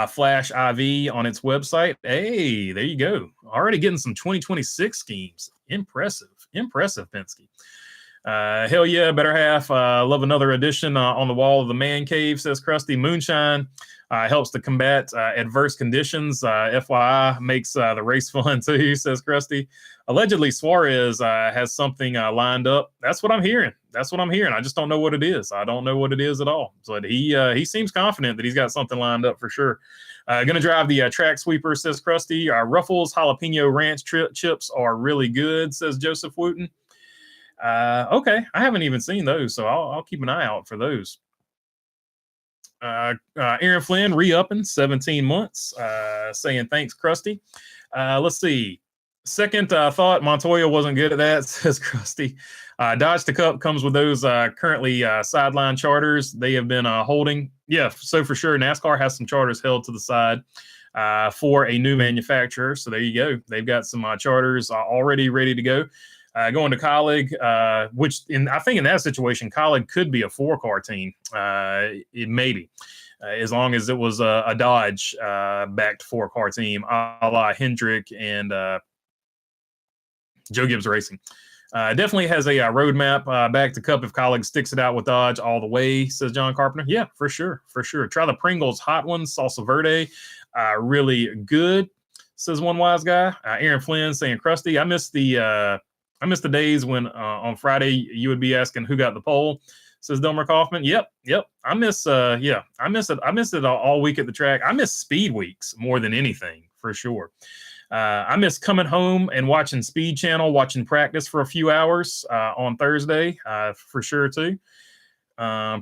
Flash IV on its website. Hey, there you go. Already getting some 2026 schemes. Impressive, Penske. Hell yeah, better half. Love another addition on the wall of the man cave, says Krusty. Moonshine helps to combat adverse conditions. FYI, makes the race fun too, says Krusty. Allegedly, Suarez has something lined up. That's what I'm hearing. I just don't know what it is. I don't know what it is at all. But he seems confident that he's got something lined up for sure. Going to drive the track sweeper, says Krusty. Ruffles jalapeno ranch chips are really good, says Joseph Wooten. Okay, I haven't even seen those, so I'll keep an eye out for those. Aaron Flynn re-upping 17 months, saying thanks, Krusty. Let's see. Second thought, Montoya wasn't good at that, says Krusty. Dodge to Cup comes with those currently sideline charters they have been holding. Yeah, so for sure, NASCAR has some charters held to the side for a new manufacturer. So there you go. They've got some charters already ready to go. Going to Colleague, which I think in that situation, Colleague could be a 4-car team. It maybe, as long as it was a Dodge backed 4-car team, a la Hendrick and Joe Gibbs Racing. Definitely has a roadmap back to Cup if Colleague sticks it out with Dodge all the way, says John Carpenter. Yeah, for sure. Try the Pringles hot ones, salsa verde, really good, says one wise guy. Aaron Flynn saying Krusty. I miss the days when on Friday you would be asking who got the pole, says Delmer Kaufman. Yep. I miss it all week at the track. I miss speed weeks more than anything, for sure. I miss coming home and watching Speed Channel, watching practice for a few hours on Thursday, for sure too.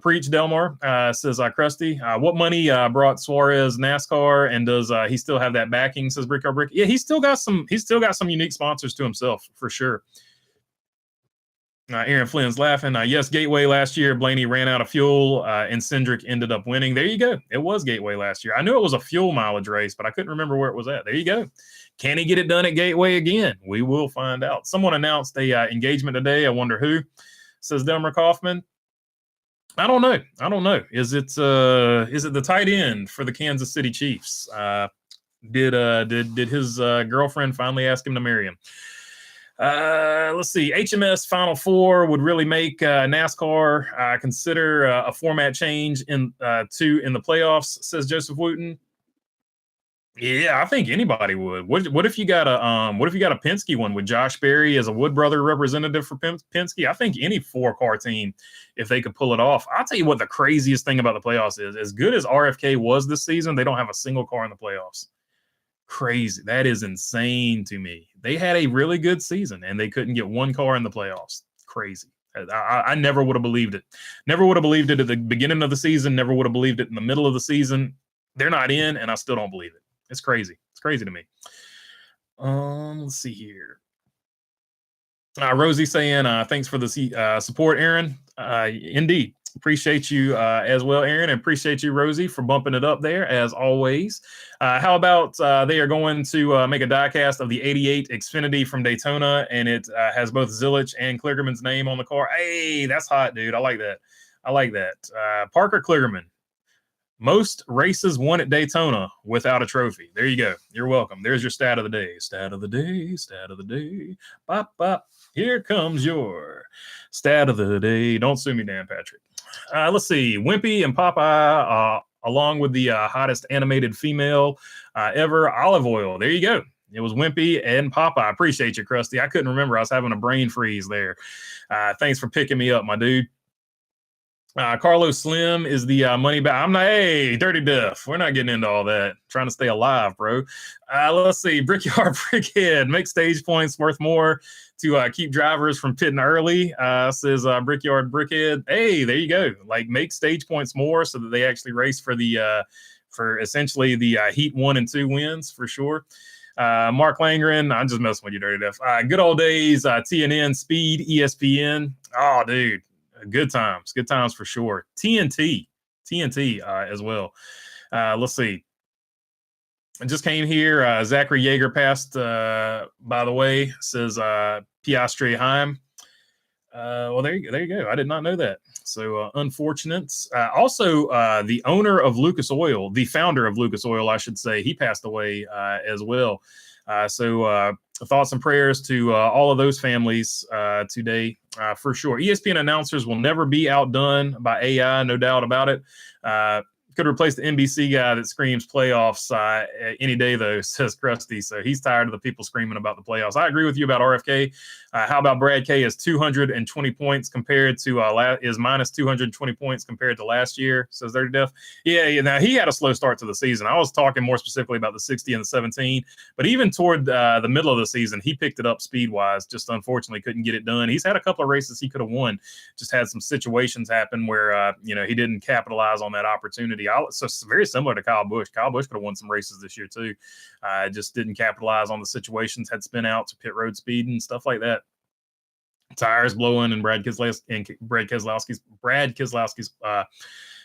Preach, Delmar, says Krusty. What money brought Suarez NASCAR, and does he still have that backing, says Brickyard Brick. Yeah, he's still got some unique sponsors to himself, for sure. Aaron Flynn's laughing. Yes, Gateway last year, Blaney ran out of fuel and Cindric ended up winning. There you go. It was Gateway last year. I knew it was a fuel mileage race, but I couldn't remember where it was at. There you go. Can he get it done at Gateway again? We will find out. Someone announced a engagement today. I wonder who, says Delmer Kaufman. I don't know. Is it the tight end for the Kansas City Chiefs? Did his girlfriend finally ask him to marry him? Let's see. HMS Final Four would really make NASCAR consider a format change in the playoffs, says Joseph Wooten. Yeah, I think anybody would. What if you got a Penske one with Josh Berry as a Wood Brother representative for Penske? I think any 4-car team, if they could pull it off. I'll tell you what the craziest thing about the playoffs is. As good as RFK was this season, they don't have a single car in the playoffs. Crazy. That is insane to me. They had a really good season and they couldn't get one car in the playoffs. Crazy. I never would have believed it. Never would have believed it at the beginning of the season. Never would have believed it in the middle of the season. They're not in, and I still don't believe it. It's crazy. It's crazy to me. Let's see here. Rosie saying, thanks for the support, Aaron. Indeed. Appreciate you as well, Aaron, and appreciate you, Rosie, for bumping it up there, as always. How about they are going to make a diecast of the 88 Xfinity from Daytona, and it has both Zilich and Kligerman's name on the car. Hey, that's hot, dude. I like that. Parker Kligerman. Most races won at Daytona without a trophy. There you go. You're welcome. There's your stat of the day. Stat of the day. Bop, bop. Here comes your stat of the day. Don't sue me, Dan Patrick. Let's see. Wimpy and Popeye, along with the hottest animated female ever, Olive Oil. There you go. It was Wimpy and Popeye. I appreciate you, Krusty. I couldn't remember. I was having a brain freeze there. Thanks for picking me up, my dude. Carlos Slim is the money back. I'm not, hey, Dirty Diff. We're not getting into all that. Trying to stay alive, bro. Let's see. Brickyard Brickhead. Make stage points worth more to keep drivers from pitting early, says Brickyard Brickhead. Hey, there you go. Like, make stage points more so that they actually race for the for essentially the Heat 1 and 2 wins for sure. Mark Langren, I'm just messing with you, Dirty Diff. Good old days, TNN, Speed, ESPN. Oh, dude. Good times for sure. TNT as well. Let's see. I just came here. Zachary Yeager passed, by the way, says Piastri Heim. Well, there you go. I did not know that. So unfortunate. Also, the owner of Lucas Oil, the founder of Lucas Oil, I should say, he passed away as well. So thoughts and prayers to all of those families today, for sure. ESPN announcers will never be outdone by AI, no doubt about it. Could replace the NBC guy that screams playoffs any day, though, says Krusty. So he's tired of the people screaming about the playoffs. I agree with you about RFK. How about Brad K is 220 points compared to is minus 220 points compared to last year, says Dirty Death. Yeah, now he had a slow start to the season. I was talking more specifically about the 60 and the 17, but even toward the middle of the season, he picked it up speed-wise, just unfortunately couldn't get it done. He's had a couple of races he could have won, just had some situations happen where, he didn't capitalize on that opportunity. So it's very similar to Kyle Busch. Kyle Busch could have won some races this year too. Just didn't capitalize on the situations, had spin out to pit road speed and stuff like that. Tires blowing and Brad Keselowski's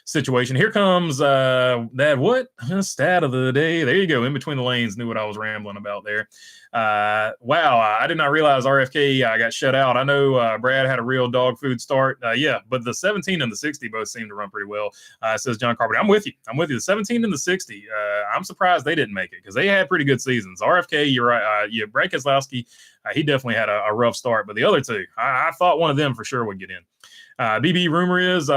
situation. Here comes that what stat of the day. There you go. In between the lanes, knew what I was rambling about there. Wow, I did not realize RFK got shut out. I know Brad had a real dog food start. Yeah, but the 17 and the 60 both seem to run pretty well. Says John Carpenter. I'm with you. The 17 and the 60. I'm surprised they didn't make it because they had pretty good seasons. RFK, you're right. Brad Keselowski, he definitely had a rough start, but the other two, I thought one of them for sure would get in. BB, rumor is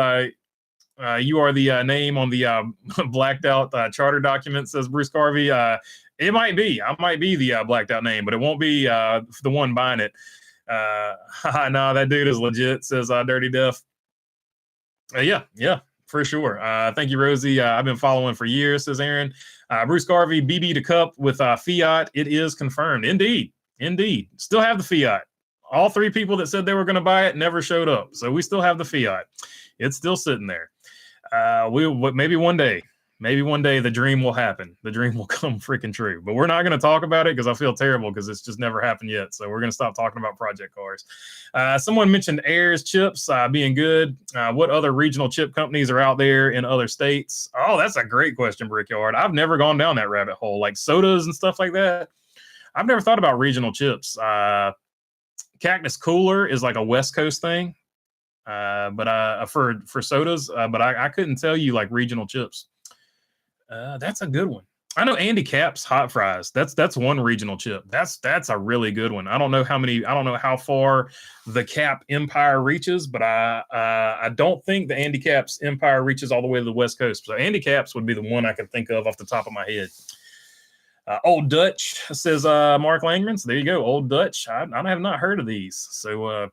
you are the name on the blacked out charter document, says Bruce Carvey. It might be. I might be the blacked out name, but it won't be the one buying it. No, that dude is legit, says Dirty Death. Yeah, for sure. Thank you, Rosie. I've been following for years, says Aaron. Bruce Carvey, BB to Cup with Fiat. It is confirmed. Indeed. Still have the Fiat. All three people that said they were going to buy it never showed up. So we still have the Fiat. It's still sitting there. Maybe one day the dream will happen. The dream will come freaking true. But we're not going to talk about it because I feel terrible because it's just never happened yet. So we're going to stop talking about project cars. Someone mentioned Ayers chips being good. What other regional chip companies are out there in other states? Oh, that's a great question, Brickyard. I've never gone down that rabbit hole, like sodas and stuff like that. I've never thought about regional chips. Cactus Cooler is like a West Coast thing. But for sodas, but I couldn't tell you like regional chips. That's a good one. I know Andy Cap's hot fries. That's one regional chip. That's a really good one. I don't know how far the Cap empire reaches, but I don't think the Andy Cap's empire reaches all the way to the West Coast. So Andy Cap's would be the one I could think of off the top of my head. Old Dutch, says Mark Langren. So there you go, Old Dutch. I have not heard of these. So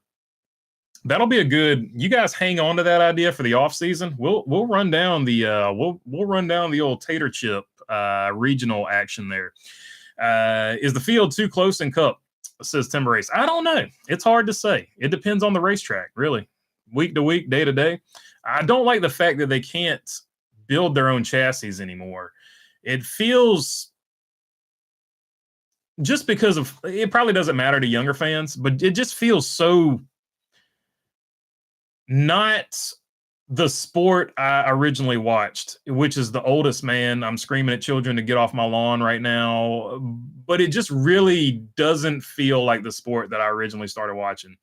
that'll be a good. You guys hang on to that idea for the off season. We'll run down the we'll run down the old tater chip regional action there. Is the field too close in Cup? Says Timber Race. I don't know. It's hard to say. It depends on the racetrack, really. Week to week, day to day. I don't like the fact that they can't build their own chassis anymore. It feels, just because of, it probably doesn't matter to younger fans, but it just feels so not the sport I originally watched, which is the oldest man. I'm screaming at children to get off my lawn right now, but it just really doesn't feel like the sport that I originally started watching.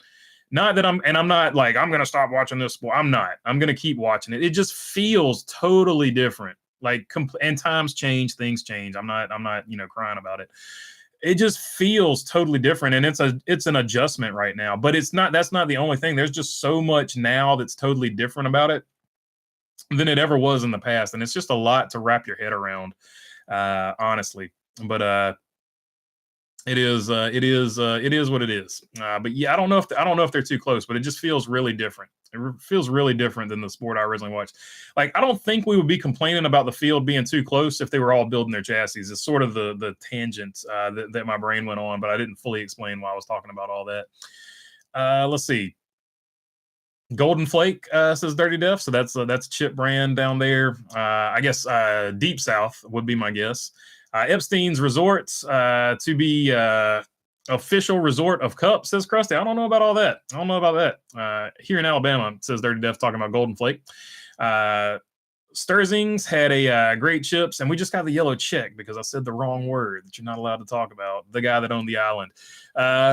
Not that I'm not like, I'm going to stop watching this sport. I'm not. I'm going to keep watching it. It just feels totally different. Like, and times change, things change. I'm not, crying about it. It just feels totally different, and it's an adjustment right now. But that's not the only thing. There's just so much now that's totally different about it than it ever was in the past, and it's just a lot to wrap your head around, honestly. But it is what it is. But yeah, I don't know if they're too close, but it just feels really different. It feels really different than the sport I originally watched. Like, I don't think we would be complaining about the field being too close if they were all building their chassis. It's sort of the tangent that my brain went on, but I didn't fully explain why I was talking about all that. Let's see. Golden Flake, says Dirty Def. So that's chip brand down there. I guess Deep South would be my guess. Epstein's Resort to be official resort of Cup, says Krusty. I don't know about all that. I don't know about that. Here in Alabama, says Dirty Def, talking about Golden Flake. Sturzing's had a great chips, and we just got the yellow check because I said the wrong word that you're not allowed to talk about. The guy that owned the island.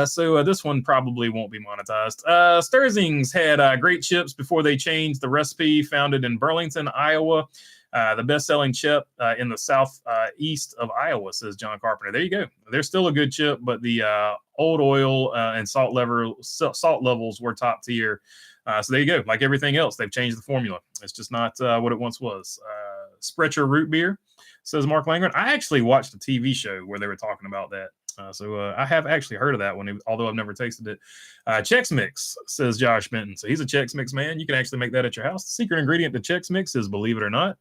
So this one probably won't be monetized. Sturzing's had great chips before they changed the recipe, founded in Burlington, Iowa. The best-selling chip in the southeast of Iowa, says John Carpenter. There you go. They're still a good chip, but the old oil and salt levels were top tier. So there you go. Like everything else, they've changed the formula. It's just not what it once was. Sprecher root beer, says Mark Langren. I actually watched a TV show where they were talking about that. So I have actually heard of that one, although I've never tasted it. Chex Mix, says Josh Benton. So he's a Chex Mix man. You can actually make that at your house. The secret ingredient to Chex Mix is, believe it or not,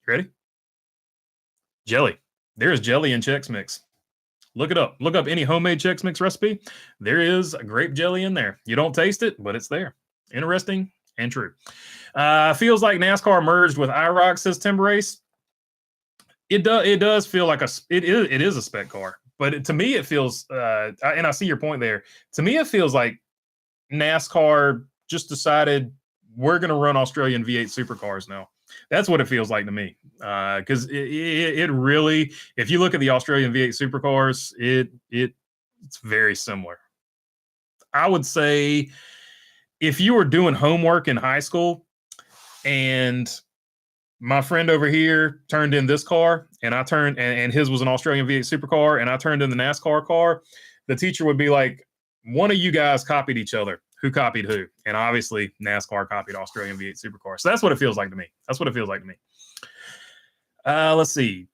ready? Jelly. There is jelly in Chex Mix. Look it up. Look up any homemade Chex Mix recipe. There is a grape jelly in there. You don't taste it, but it's there. Interesting and true. Feels like NASCAR merged with IROC, says Timber Race. It does feel like it is a spec car, but to me it feels and I see your point there. To me it feels like NASCAR just decided we're going to run Australian V8 supercars now. That's what it feels like to me. Because it really, if you look at the Australian V8 supercars, it's very similar. I would say if you were doing homework in high school and my friend over here turned in this car and I turned, and his was an Australian V8 supercar, and I turned in the NASCAR car, the teacher would be like, one of you guys copied each other. Who copied who? And obviously NASCAR copied Australian V8 supercar. So that's what it feels like to me. That's what it feels like to me. Let's see.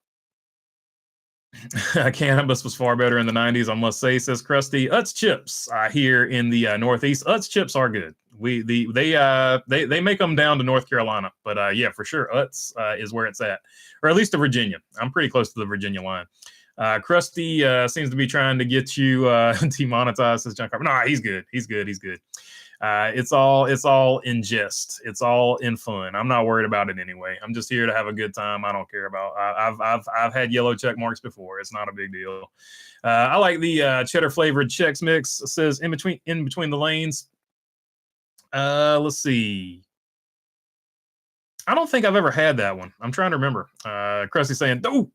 Cannabis was far better in the 90s, I must say, says Krusty. Utz chips here in the Northeast. Utz chips are good. They make them down to North Carolina, but yeah, for sure, Utz is where it's at, or at least to Virginia. I'm pretty close to the Virginia line. Krusty seems to be trying to get you demonetized, says John Carpenter. Nah, he's good. He's good. It's all in jest. It's all in fun. I'm not worried about it anyway. I'm just here to have a good time. I don't care about. I've had yellow check marks before. It's not a big deal. I like the cheddar flavored Chex Mix. It says in between the lanes. Let's see. I don't think I've ever had that one. I'm trying to remember. Krusty saying, "Oh,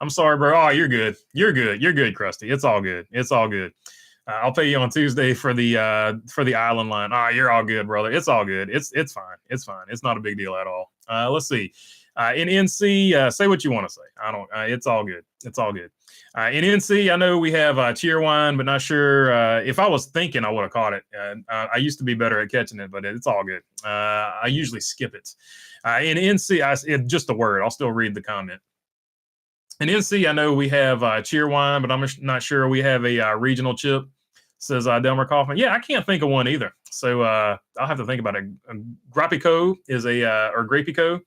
I'm sorry, bro. Oh, you're good. You're good. You're good, Krusty. It's all good. It's all good. I'll pay you on Tuesday for the island line. Ah, you're all good, brother. It's all good. It's fine. It's fine. It's not a big deal at all. Let's see. In NC, say what you want to say. I don't. It's all good. It's all good. In NC, I know we have Cheerwine, but not sure. If I was thinking, I would have caught it. I used to be better at catching it, but it's all good. I usually skip it. In NC, just a word. I'll still read the comment. In NC, I know we have Cheerwine, but I'm not sure we have a regional chip. Says Delmer Kaufman. Yeah, I can't think of one either. So I'll have to think about it. Grappico is or Grapico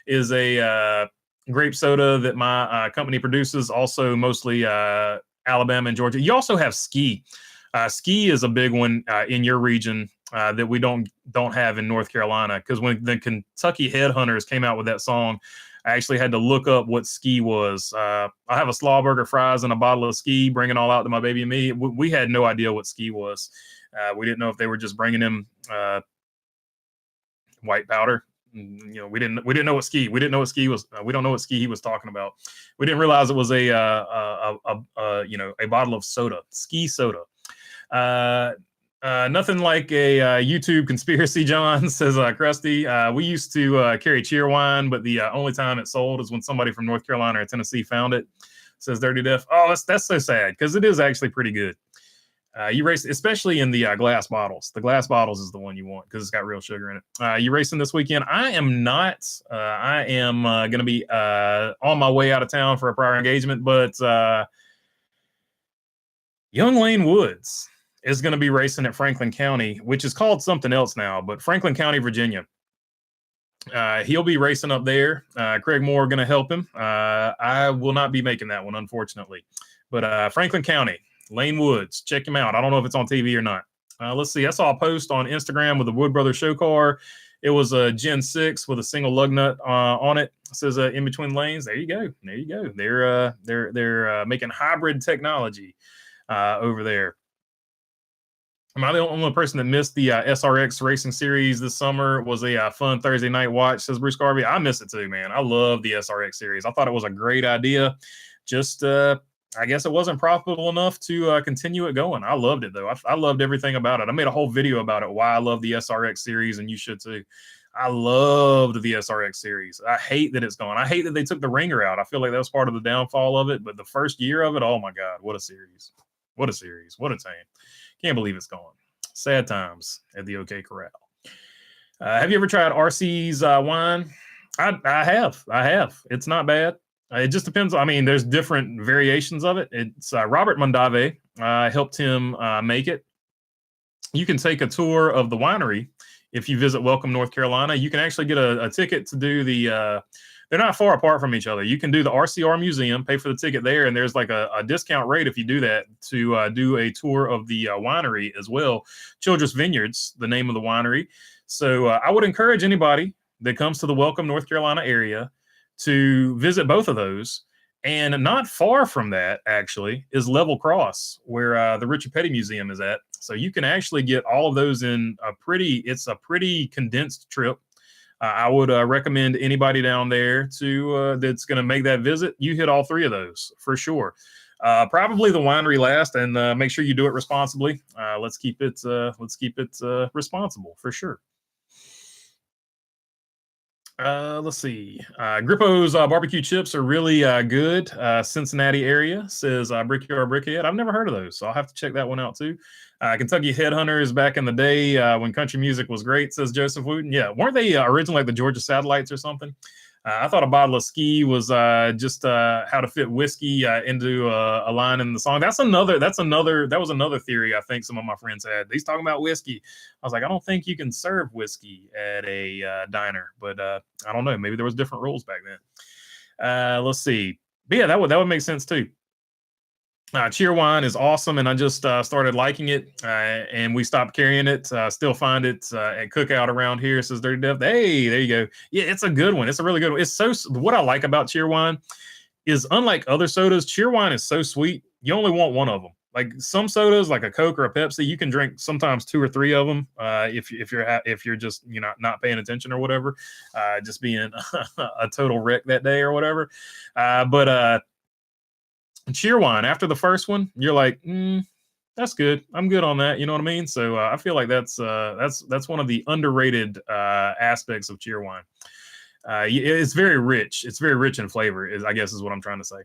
is a grape soda that my company produces, also mostly Alabama and Georgia. You also have Ski. Ski is a big one in your region that we don't have in North Carolina, because when the Kentucky Headhunters came out with that song, I actually had to look up what Ski was. I have a slaw burger, fries, and a bottle of Ski, bring it all out to my baby and me. We had no idea what Ski was. We didn't know if they were just bringing him white powder. You know, we didn't know what Ski. We didn't know what Ski was. We don't know what Ski he was talking about. We didn't realize it was a bottle of soda, Ski soda. Nothing like a YouTube conspiracy, John, says Krusty. We used to carry Cheerwine, but the only time it sold is when somebody from North Carolina or Tennessee found it, says Dirty Def. Oh, that's so sad, because it is actually pretty good. You race, especially in the glass bottles. The glass bottles is the one you want because it's got real sugar in it. You racing this weekend? I am not. I am going to be on my way out of town for a prior engagement, but Young Lane Woods is going to be racing at Franklin County, which is called something else now, but Franklin County, Virginia. He'll be racing up there. Craig Moore going to help him. I will not be making that one, unfortunately. But Franklin County, Lane Woods, check him out. I don't know if it's on TV or not. Let's see. I saw a post on Instagram with the Wood Brothers show car. It was a Gen 6 with a single lug nut on it. It says in between lanes. There you go. There you go. They're making hybrid technology over there. Am I the only person that missed the SRX Racing Series this summer? It was a fun Thursday night watch, says Bruce Garvey. I miss it too, man. I love the SRX Series. I thought it was a great idea. Just, I guess it wasn't profitable enough to continue it going. I loved it, though. I loved everything about it. I made a whole video about it, why I love the SRX Series, and you should too. I loved the SRX Series. I hate that it's gone. I hate that they took the ringer out. I feel like that was part of the downfall of it. But the first year of it, oh, my God, what a series. What a series. What a time. Can't believe it's gone. Sad times at the OK Corral. Have you ever tried RC's wine? I have. It's not bad. It just depends. I mean, there's different variations of it. It's Robert Mondave helped him make it. You can take a tour of the winery if you visit Welcome, North Carolina. You can actually get a ticket to do the they're not far apart from each other. You can do the RCR Museum, pay for the ticket there, and there's like a discount rate if you do that to do a tour of the winery as well. Childress Vineyards, the name of the winery. So I would encourage anybody that comes to the Welcome, North Carolina area to visit both of those. And not far from that, actually, is Level Cross, where the Richard Petty Museum is at. So you can actually get all of those in it's a pretty condensed trip. I would recommend anybody down there to that's going to make that visit. You hit all three of those for sure. Probably the winery last, and make sure you do it responsibly. Let's keep it responsible for sure. Let's see. Grippo's barbecue chips are really good. Cincinnati area, says Brickyard Brickhead. I've never heard of those, so I'll have to check that one out too. Kentucky Headhunters back in the day when country music was great, says Joseph Wooten. Yeah, weren't they originally like the Georgia Satellites or something? I thought a bottle of Ski was just how to fit whiskey into a line in the song. That was another theory I think some of my friends had. He's talking about whiskey. I was like, I don't think you can serve whiskey at a diner, but I don't know. Maybe there was different rules back then. Let's see. But yeah, that would make sense too. Cheerwine is awesome, and I just started liking it, and we stopped carrying it. Still find it at Cookout around here, says Dirty Death. Hey, there you go. Yeah, it's a good one. It's a really good one. It's what I like about Cheerwine is, unlike other sodas, Cheerwine is so sweet, you only want one of them. Like some sodas, like a Coke or a Pepsi, you can drink sometimes 2 or 3 of them if you're just not paying attention or whatever, just being a total wreck that day or whatever. But Cheerwine, after the first one, you're like, that's good. I'm good on that. You know what I mean? So I feel like that's one of the underrated aspects of Cheerwine. It's very rich. It's very rich in flavor, I guess is what I'm trying to say.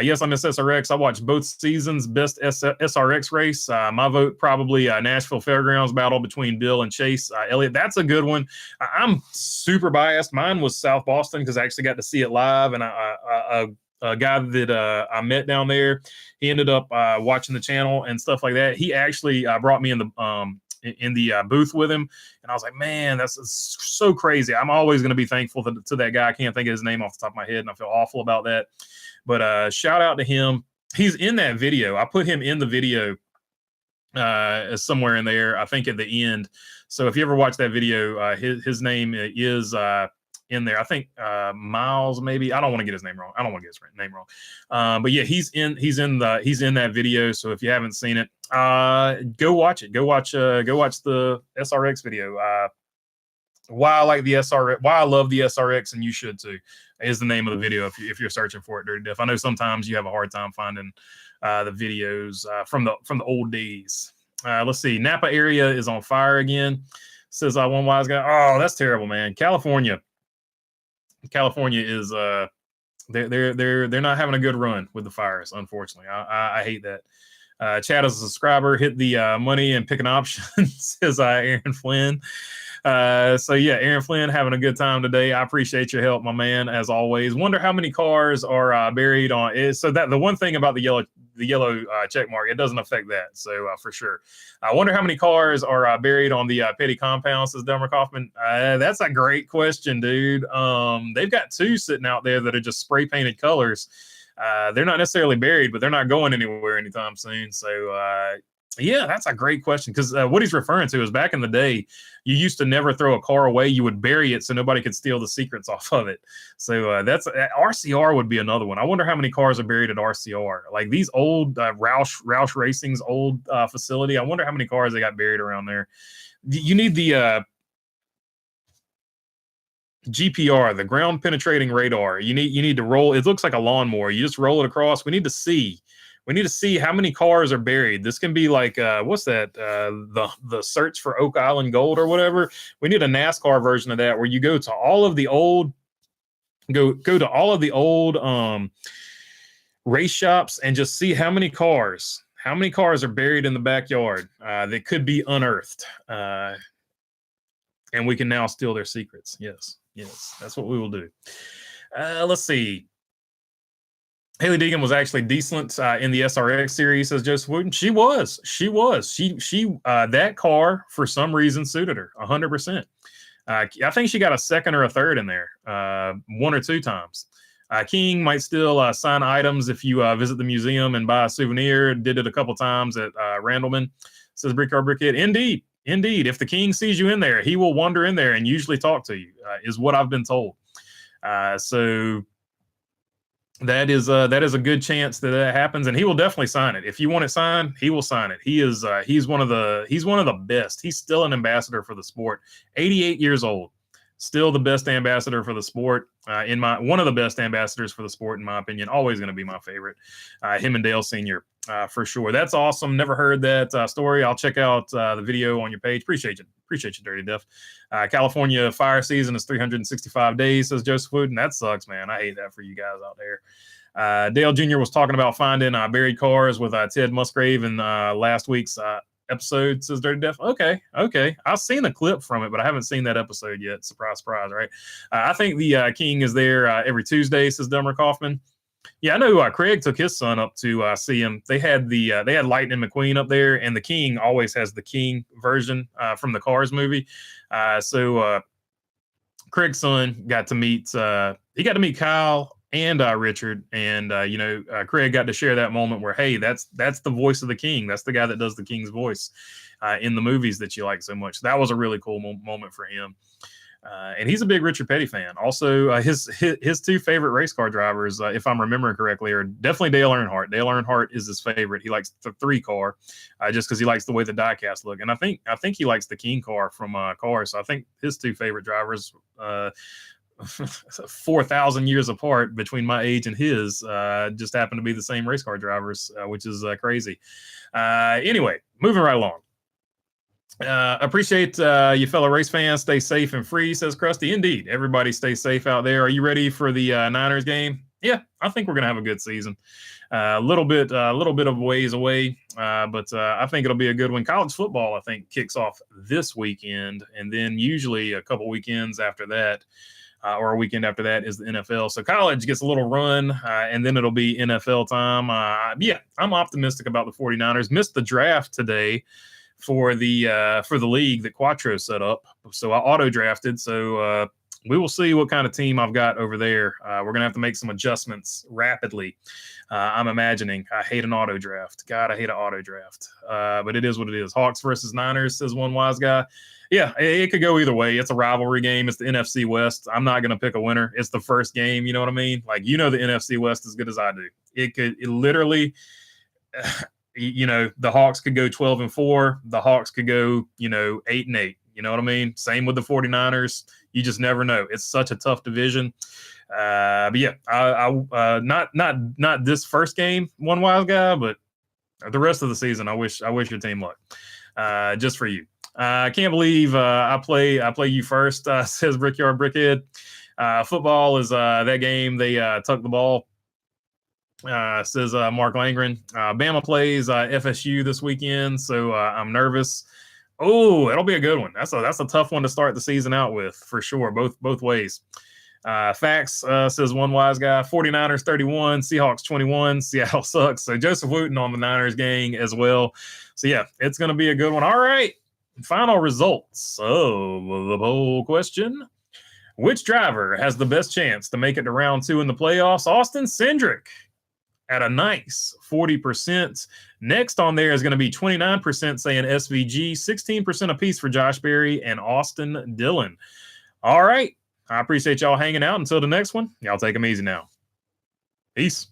Yes, I miss SRX. I watched both seasons. Best SRX race. My vote probably Nashville Fairgrounds battle between Bill and Chase Elliott. That's a good one. I'm super biased. Mine was South Boston because I actually got to see it live, and a guy that I met down there, he ended up watching the channel and stuff like that. He actually brought me in the booth with him, and I was like, man, that's so crazy. I'm always going to be thankful to that guy. I can't think of his name off the top of my head, and I feel awful about that. But shout out to him. He's in that video. I put him in the video somewhere in there, I think at the end. So if you ever watch that video, his name is in there. I think Miles, maybe. I don't want to get his name wrong. But yeah, he's in that video. So if you haven't seen it, go watch it. Go watch the SRX video. Why I like the SRX, why I love the SRX, and you should too, is the name of the video if you're searching for it, Dirty Diff. I know sometimes you have a hard time finding the videos from the old days. Let's see. Napa area is on fire again. Says one wise guy. Oh, that's terrible, man. California is they're not having a good run with the fires, unfortunately. I hate that. Chad is a subscriber. Hit the money and pick an option. Says Aaron Flynn. So yeah, Aaron Flynn having a good time today. I appreciate your help, my man, as always. Wonder how many cars are buried on it. So that the one thing about the yellow check mark, it doesn't affect that. So for sure. I wonder how many cars are buried on the petty compound, says Delmer Kaufman. That's a great question, dude. They've got two sitting out there that are just spray painted colors. They're not necessarily buried, but they're not going anywhere anytime soon. So yeah, that's a great question, because what he's referring to is back in the day, you used to never throw a car away. You would bury it so nobody could steal the secrets off of it. So that's RCR would be another one. I wonder how many cars are buried at RCR. Like these old Roush Racing's old facility. I wonder how many cars they got buried around there. You need the GPR, the ground penetrating radar. You need to roll. It looks like a lawnmower. You just roll it across. We need to see how many cars are buried. This can be like what's that? The search for Oak Island Gold or whatever. We need a NASCAR version of that where you go to all of the old race shops and just see how many cars are buried in the backyard that could be unearthed. And we can now steal their secrets. Yes, that's what we will do. Let's see. Haley Deegan was actually decent in the SRX series, says Joseph Wooten. She was. That car for some reason suited her 100%. I think she got a second or a third in there, one or two times. King might still sign items if you visit the museum and buy a souvenir. Did it a couple times at Randleman, says Brickyard Brickhead. Indeed. If the King sees you in there, he will wander in there and usually talk to you, is what I've been told. So that is a good chance that happens, and he will definitely sign it. If you want it signed, he will sign it. He's one of the best. He's still an ambassador for the sport. 88 years old, still the best ambassador for the sport. One of the best ambassadors for the sport, in my opinion. Always going to be my favorite. Him and Dale Sr. For sure. That's awesome. Never heard that story. I'll check out the video on your page. Appreciate you, Dirty Diff. California fire season is 365 days, says Joseph Wooden. That sucks, man. I hate that for you guys out there. Dale Jr. was talking about finding buried cars with Ted Musgrave in last week's episode, says Dirty Diff. Okay. I've seen a clip from it, but I haven't seen that episode yet. Surprise, right? I think the King is there every Tuesday, says Delmer Kaufman. Yeah, I know Craig took his son up to see him. They had Lightning McQueen up there, and the King always has the King version from the Cars movie. So Craig's son got to meet Kyle and Richard, and Craig got to share that moment where, hey, that's the voice of the King. That's the guy that does the King's voice in the movies that you like so much. That was a really cool moment for him. And he's a big Richard Petty fan. Also, his two favorite race car drivers, if I'm remembering correctly, are definitely Dale Earnhardt. Dale Earnhardt is his favorite. He likes the 3 car just because he likes the way the diecast look. And I think he likes the King car from Cars. So I think his two favorite drivers, 4,000 years apart between my age and his, just happen to be the same race car drivers, which is crazy. Anyway, moving right along. Appreciate you fellow race fans. Stay safe and free, says Krusty. Indeed, everybody stay safe out there. Are you ready for the Niners game? Yeah, I think we're gonna have a good season. A little bit of ways away, but I think it'll be a good one. College football, I think, kicks off this weekend, and then usually a couple weekends after that, or a weekend after that, is the NFL. So college gets a little run, and then it'll be NFL time. Yeah, I'm optimistic about the 49ers. Missed the draft today for the league that Quattro set up, so I auto drafted. So we will see what kind of team I've got over there. We're gonna have to make some adjustments rapidly. I'm imagining. I hate an auto draft. God, I hate an auto draft. But it is what it is. Hawks versus Niners, says one wise guy. Yeah, it could go either way. It's a rivalry game. It's the NFC West. I'm not going to pick a winner. It's the first game. You know what I mean? Like, the NFC West as good as I do. It literally, the Hawks could go 12-4. The Hawks could go, 8-8. You know what I mean? Same with the 49ers. You just never know. It's such a tough division. But yeah, I not this first game, one wise guy, but the rest of the season. I wish your team luck. Just for you. I can't believe I play you first, says Brickyard Brickhead. Football is that game. They tuck the ball, says Mark Langren. Bama plays FSU this weekend, so I'm nervous. Oh, it'll be a good one. That's a tough one to start the season out with, for sure, both ways. Facts, says one wise guy. 49ers 31, Seahawks 21. Seattle sucks. So Joseph Wooten on the Niners gang as well. So yeah, it's going to be a good one. All right. Final results of the poll question. Which driver has the best chance to make it to round 2 in the playoffs? Austin Cindric at a nice 40%. Next on there is going to be 29% saying SVG, 16% apiece for Josh Berry and Austin Dillon. All right. I appreciate y'all hanging out. Until the next one, y'all take them easy now. Peace.